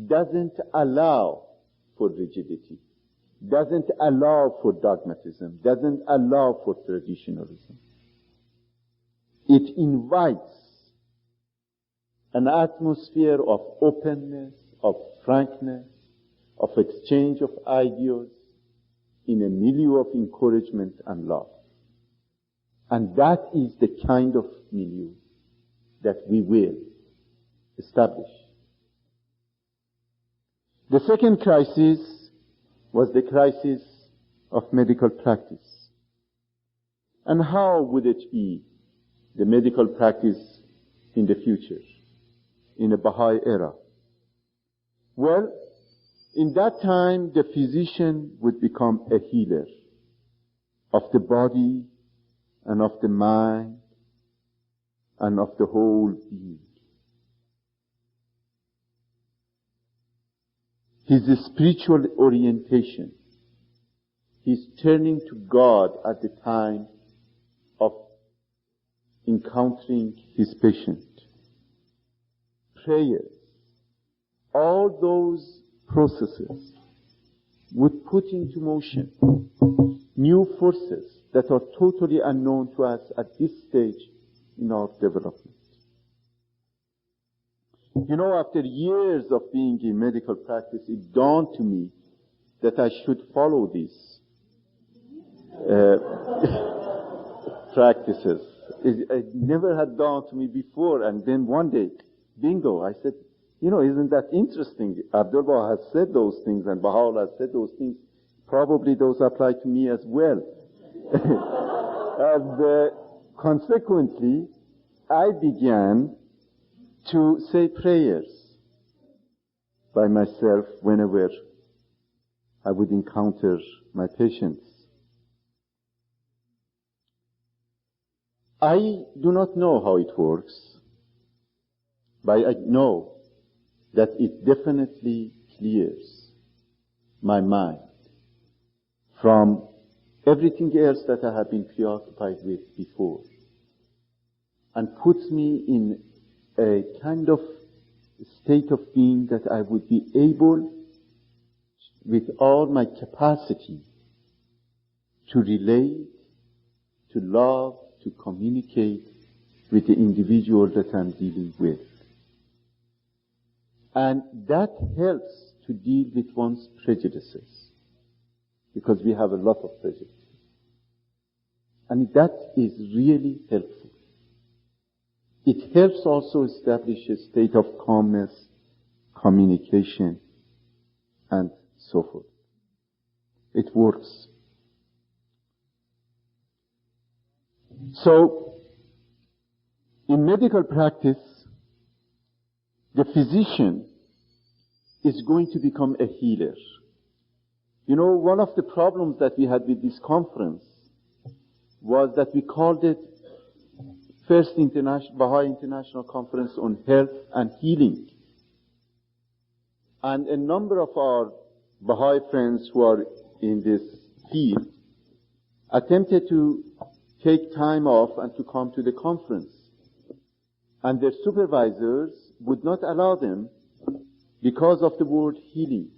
doesn't allow for rigidity, doesn't allow for dogmatism, doesn't allow for traditionalism. It invites an atmosphere of openness, of frankness, of exchange of ideas in a milieu of encouragement and love. And that is the kind of milieu that we will establish. The second crisis was the crisis of medical practice. And how would it be the medical practice in the future, in a Baha'i era? Well, in that time, the physician would become a healer of the body and of the mind and of the whole being. His spiritual orientation, his turning to God at the time of encountering his patient, prayers, all those processes would put into motion new forces that are totally unknown to us at this stage in our development. You know, after years of being in medical practice, it dawned to me that I should follow these practices. It never had dawned to me before, and then one day, bingo, I said, you know, isn't that interesting? Abdul Baha has said those things, and Baha'u'llah has said those things. Probably those apply to me as well. And consequently, I began to say prayers by myself whenever I would encounter my patients. I do not know how it works, but I know that it definitely clears my mind from everything else that I have been preoccupied with before, and puts me in a kind of state of being that I would be able, with all my capacity, to relate, to love, to communicate with the individual that I'm dealing with. And that helps to deal with one's prejudices, because we have a lot of prejudices. And that is really helpful. It helps also establish a state of calmness, communication, and so forth. It works. So, in medical practice, the physician is going to become a healer. You know, one of the problems that we had with this conference was that we called it First Bahá'í International Conference on Health and Healing. And a number of our Bahá'í friends who are in this field attempted to take time off and to come to the conference. And their supervisors would not allow them because of the word healing.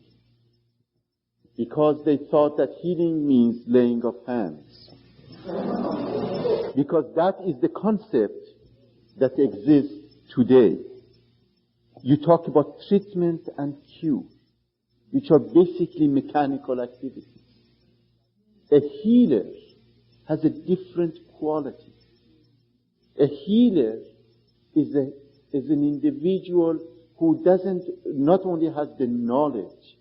Because they thought that healing means laying of hands. Because that is the concept that exists today. You talk about treatment and cure, which are basically mechanical activities. A healer has a different quality. A healer is an individual who not only has the knowledge,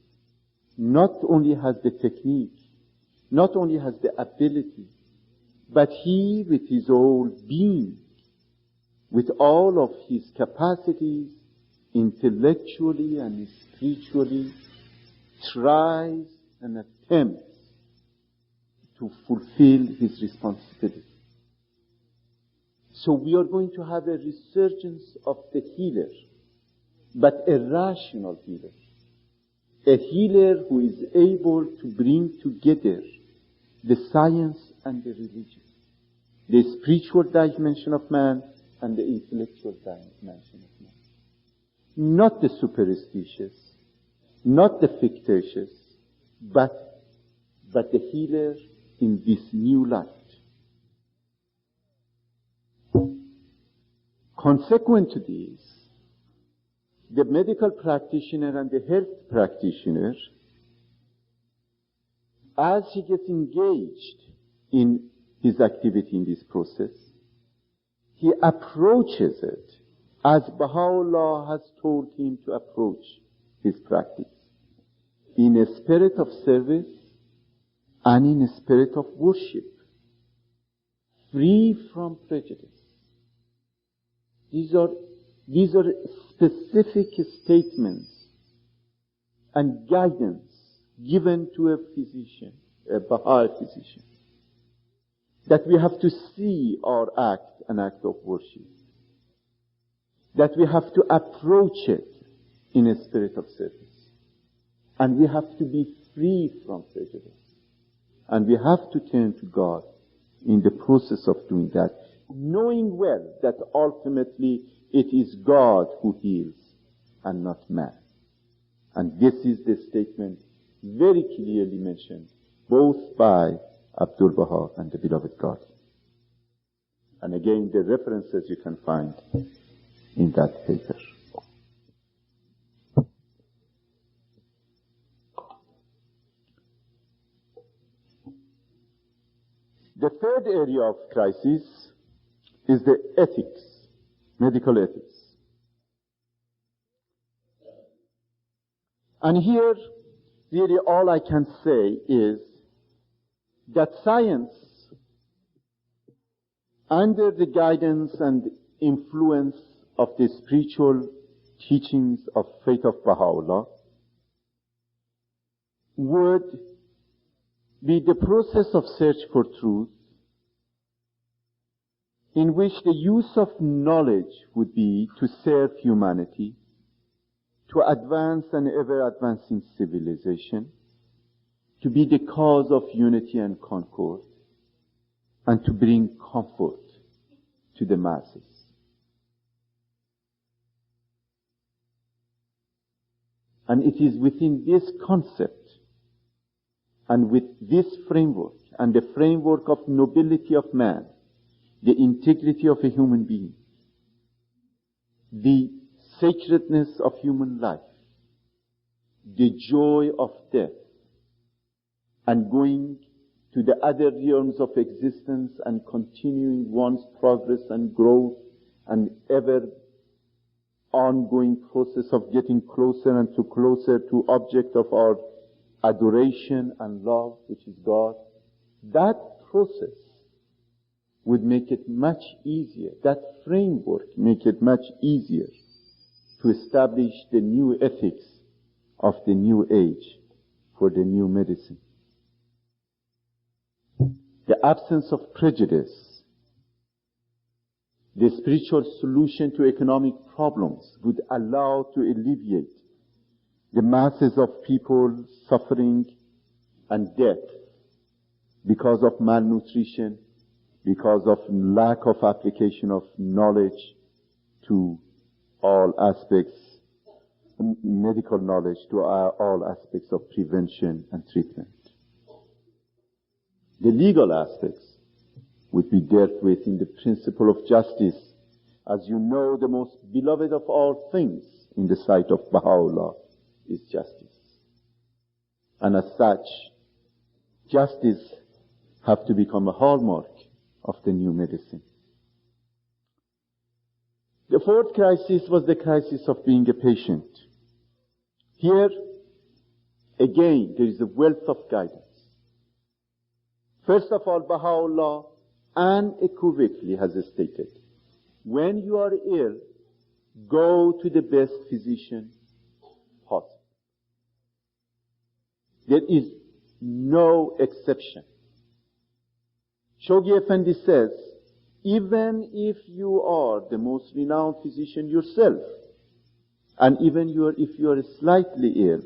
not only has the technique, not only has the ability, but he, with his whole being, with all of his capacities, intellectually and spiritually, tries and attempts to fulfill his responsibility. So we are going to have a resurgence of the healer, but a rational healer. A healer who is able to bring together the science and the religion, the spiritual dimension of man and the intellectual dimension of man. Not the superstitious, not the fictitious, but the healer in this new light. Consequent to this, the medical practitioner and the health practitioner, as he gets engaged in his activity in this process, he approaches it as Baha'u'llah has told him to approach his practice, in a spirit of service and in a spirit of worship, free from prejudice. These are specific statements and guidance given to a physician, a Baha'i physician, that we have to see our act an act of worship, that we have to approach it in a spirit of service, and we have to be free from prejudice, and we have to turn to God in the process of doing that, knowing well that ultimately it is God who heals and not man. And this is the statement very clearly mentioned both by Abdul Baha and the beloved God. And again, the references you can find in that paper. The third area of crisis is the ethics, medical ethics. And here, really all I can say is that science, under the guidance and influence of the spiritual teachings of faith of Baha'u'llah, would be the process of search for truth, in which the use of knowledge would be to serve humanity, to advance an ever-advancing civilization, to be the cause of unity and concord, and to bring comfort to the masses. And it is within this concept and with this framework and the framework of nobility of man, the integrity of a human being, the sacredness of human life, the joy of death, and going to the other realms of existence and continuing one's progress and growth an ever ongoing process of getting closer and closer to object of our adoration and love, which is God, that process would make it much easier, that framework make it much easier to establish the new ethics of the new age for the new medicine. The absence of prejudice, the spiritual solution to economic problems would allow to alleviate the masses of people suffering and death because of malnutrition, because of lack of application of knowledge to all aspects, medical knowledge to all aspects of prevention and treatment. The legal aspects would be dealt with in the principle of justice. As you know, the most beloved of all things in the sight of Baha'u'llah is justice. And as such, justice have to become a hallmark of the new medicine. The fourth crisis was the crisis of being a patient. Here, again, there is a wealth of guidance. First of all, Baha'u'llah unequivocally has stated, when you are ill, go to the best physician possible. There is no exception. Shoghi Effendi says, even if you are the most renowned physician yourself, and even if you are slightly ill,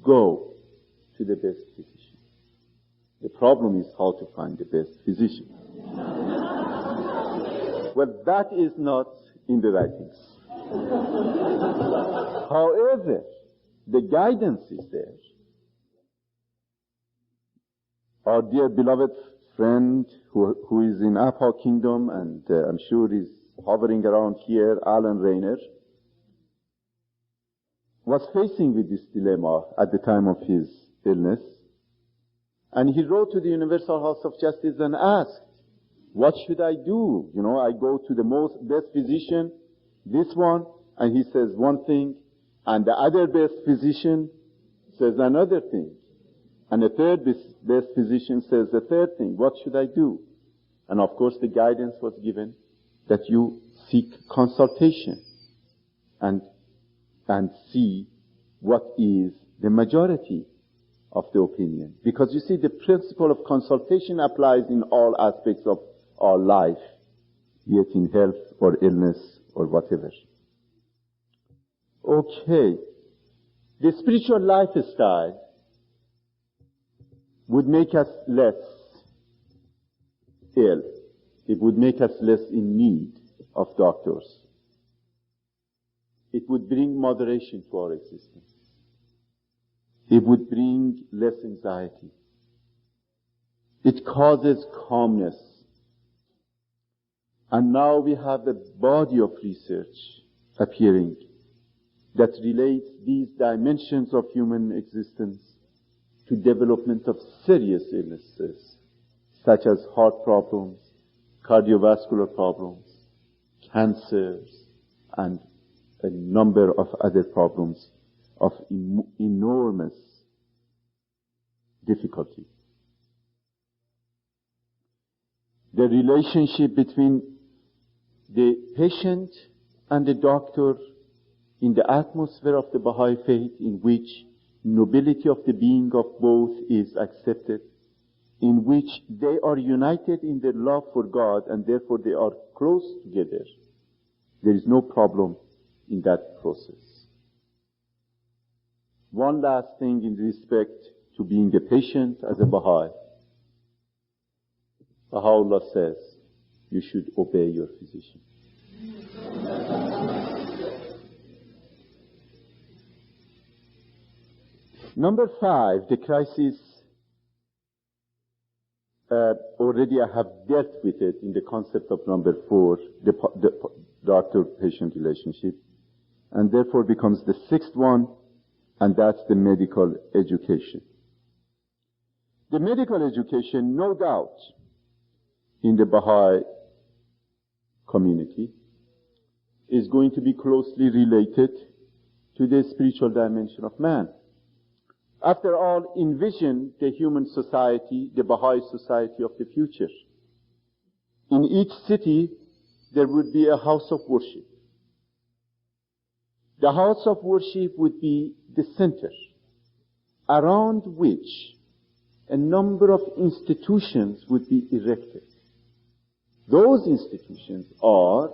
go to the best physician. The problem is how to find the best physician. Well, that is not in the writings. However, the guidance is there. Our dear beloved friend who is in Apa Kingdom, and I'm sure is hovering around here, Alan Rayner, was facing with this dilemma at the time of his illness. And he wrote to the Universal House of Justice and asked, what should I do? I go to the best physician, this one, and he says one thing, and the other best physician says another thing. And the third best physician says the third thing. What should I do? And of course the guidance was given that you seek consultation and see what is the majority of the opinion. Because you see, the principle of consultation applies in all aspects of our life, be it in health or illness or whatever. Okay. The spiritual lifestyle would make us less ill. It would make us less in need of doctors. It would bring moderation to our existence. It would bring less anxiety. It causes calmness. And now we have a body of research appearing that relates these dimensions of human existence to development of serious illnesses, such as heart problems, cardiovascular problems, cancers, and a number of other problems of enormous difficulty. The relationship between the patient and the doctor in the atmosphere of the Baha'i faith, in which nobility of the being of both is accepted, in which they are united in their love for God and therefore they are close together. There is no problem in that process. One last thing in respect to being a patient as a Baha'i. Baha'u'llah says, you should obey your physician. Number 5, the crisis, already I have dealt with it in the concept of number 4, the doctor-patient relationship, and therefore becomes the 6th one, and that's the medical education. The medical education, no doubt, in the Baha'i community is going to be closely related to the spiritual dimension of man. After all, envision the human society, the Bahá'í society of the future. In each city, there would be a house of worship. The house of worship would be the center, around which a number of institutions would be erected. Those institutions are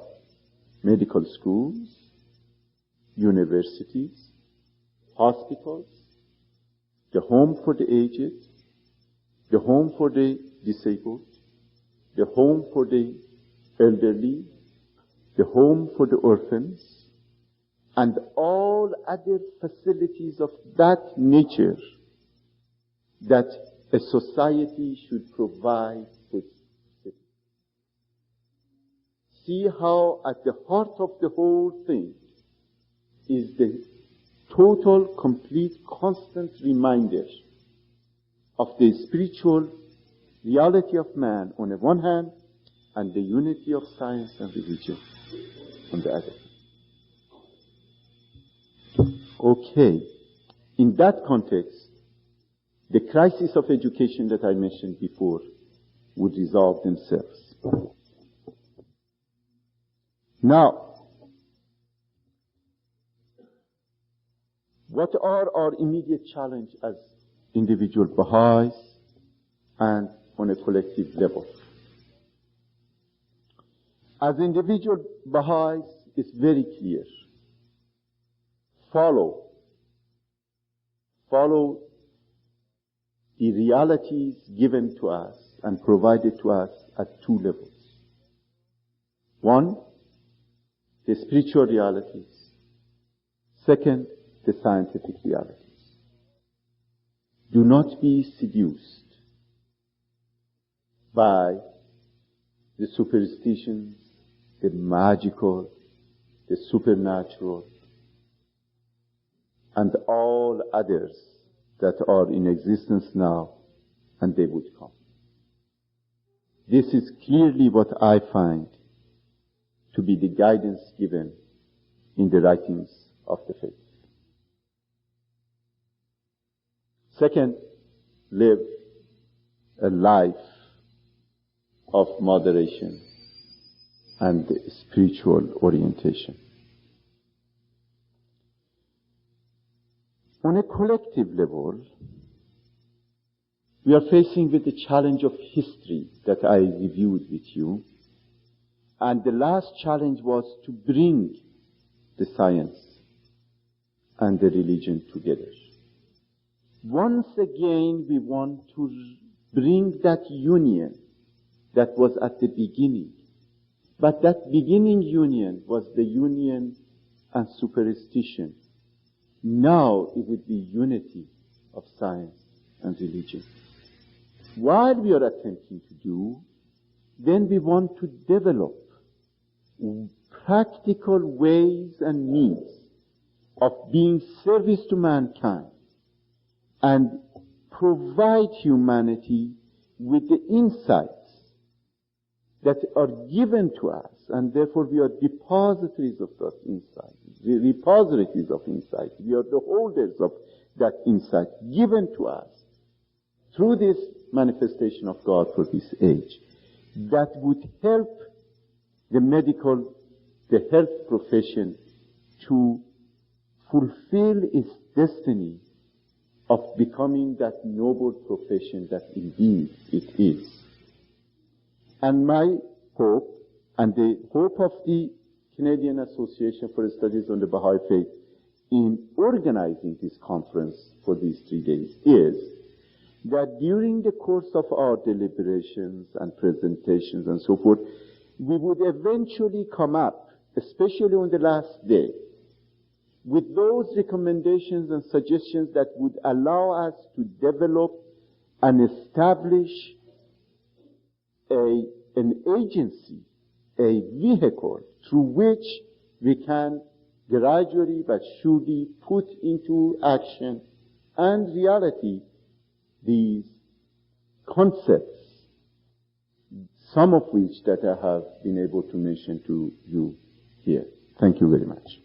medical schools, universities, hospitals, the home for the aged, the home for the disabled, the home for the elderly, the home for the orphans, and all other facilities of that nature that a society should provide for its citizens. See how at the heart of the whole thing is the total, complete, constant reminder of the spiritual reality of man on the one hand, and the unity of science and religion on the other. Okay. In that context, the crisis of education that I mentioned before would resolve themselves. Now, what are our immediate challenge as individual Baha'is and on a collective level? As individual Baha'is, it's very clear. Follow the realities given to us and provided to us at two levels. One, the spiritual realities. Second, the scientific realities. Do not be seduced by the superstitions, the magical, the supernatural, and all others that are in existence now, and they would come. This is clearly what I find to be the guidance given in the writings of the faith. Second, live a life of moderation and spiritual orientation. On a collective level, we are facing with the challenge of history that I reviewed with you. And the last challenge was to bring the science and the religion together. Once again, we want to bring that union that was at the beginning. But that beginning union was the union and superstition. Now it would be unity of science and religion. While we are attempting to do, then we want to develop practical ways and means of being service to mankind and provide humanity with the insights that are given to us, and therefore we are depositories of that insight, the repositories of insight. We are the holders of that insight given to us through this manifestation of God for this age, that would help the health profession to fulfill its destiny of becoming that noble profession that indeed it is. And my hope, and the hope of the Canadian Association for Studies on the Baha'i Faith in organizing this conference for these 3 days, is that during the course of our deliberations and presentations and so forth, we would eventually come up, especially on the last day, with those recommendations and suggestions that would allow us to develop and establish an agency, a vehicle through which we can gradually but surely put into action and reality these concepts, some of which that I have been able to mention to you here. Thank you very much.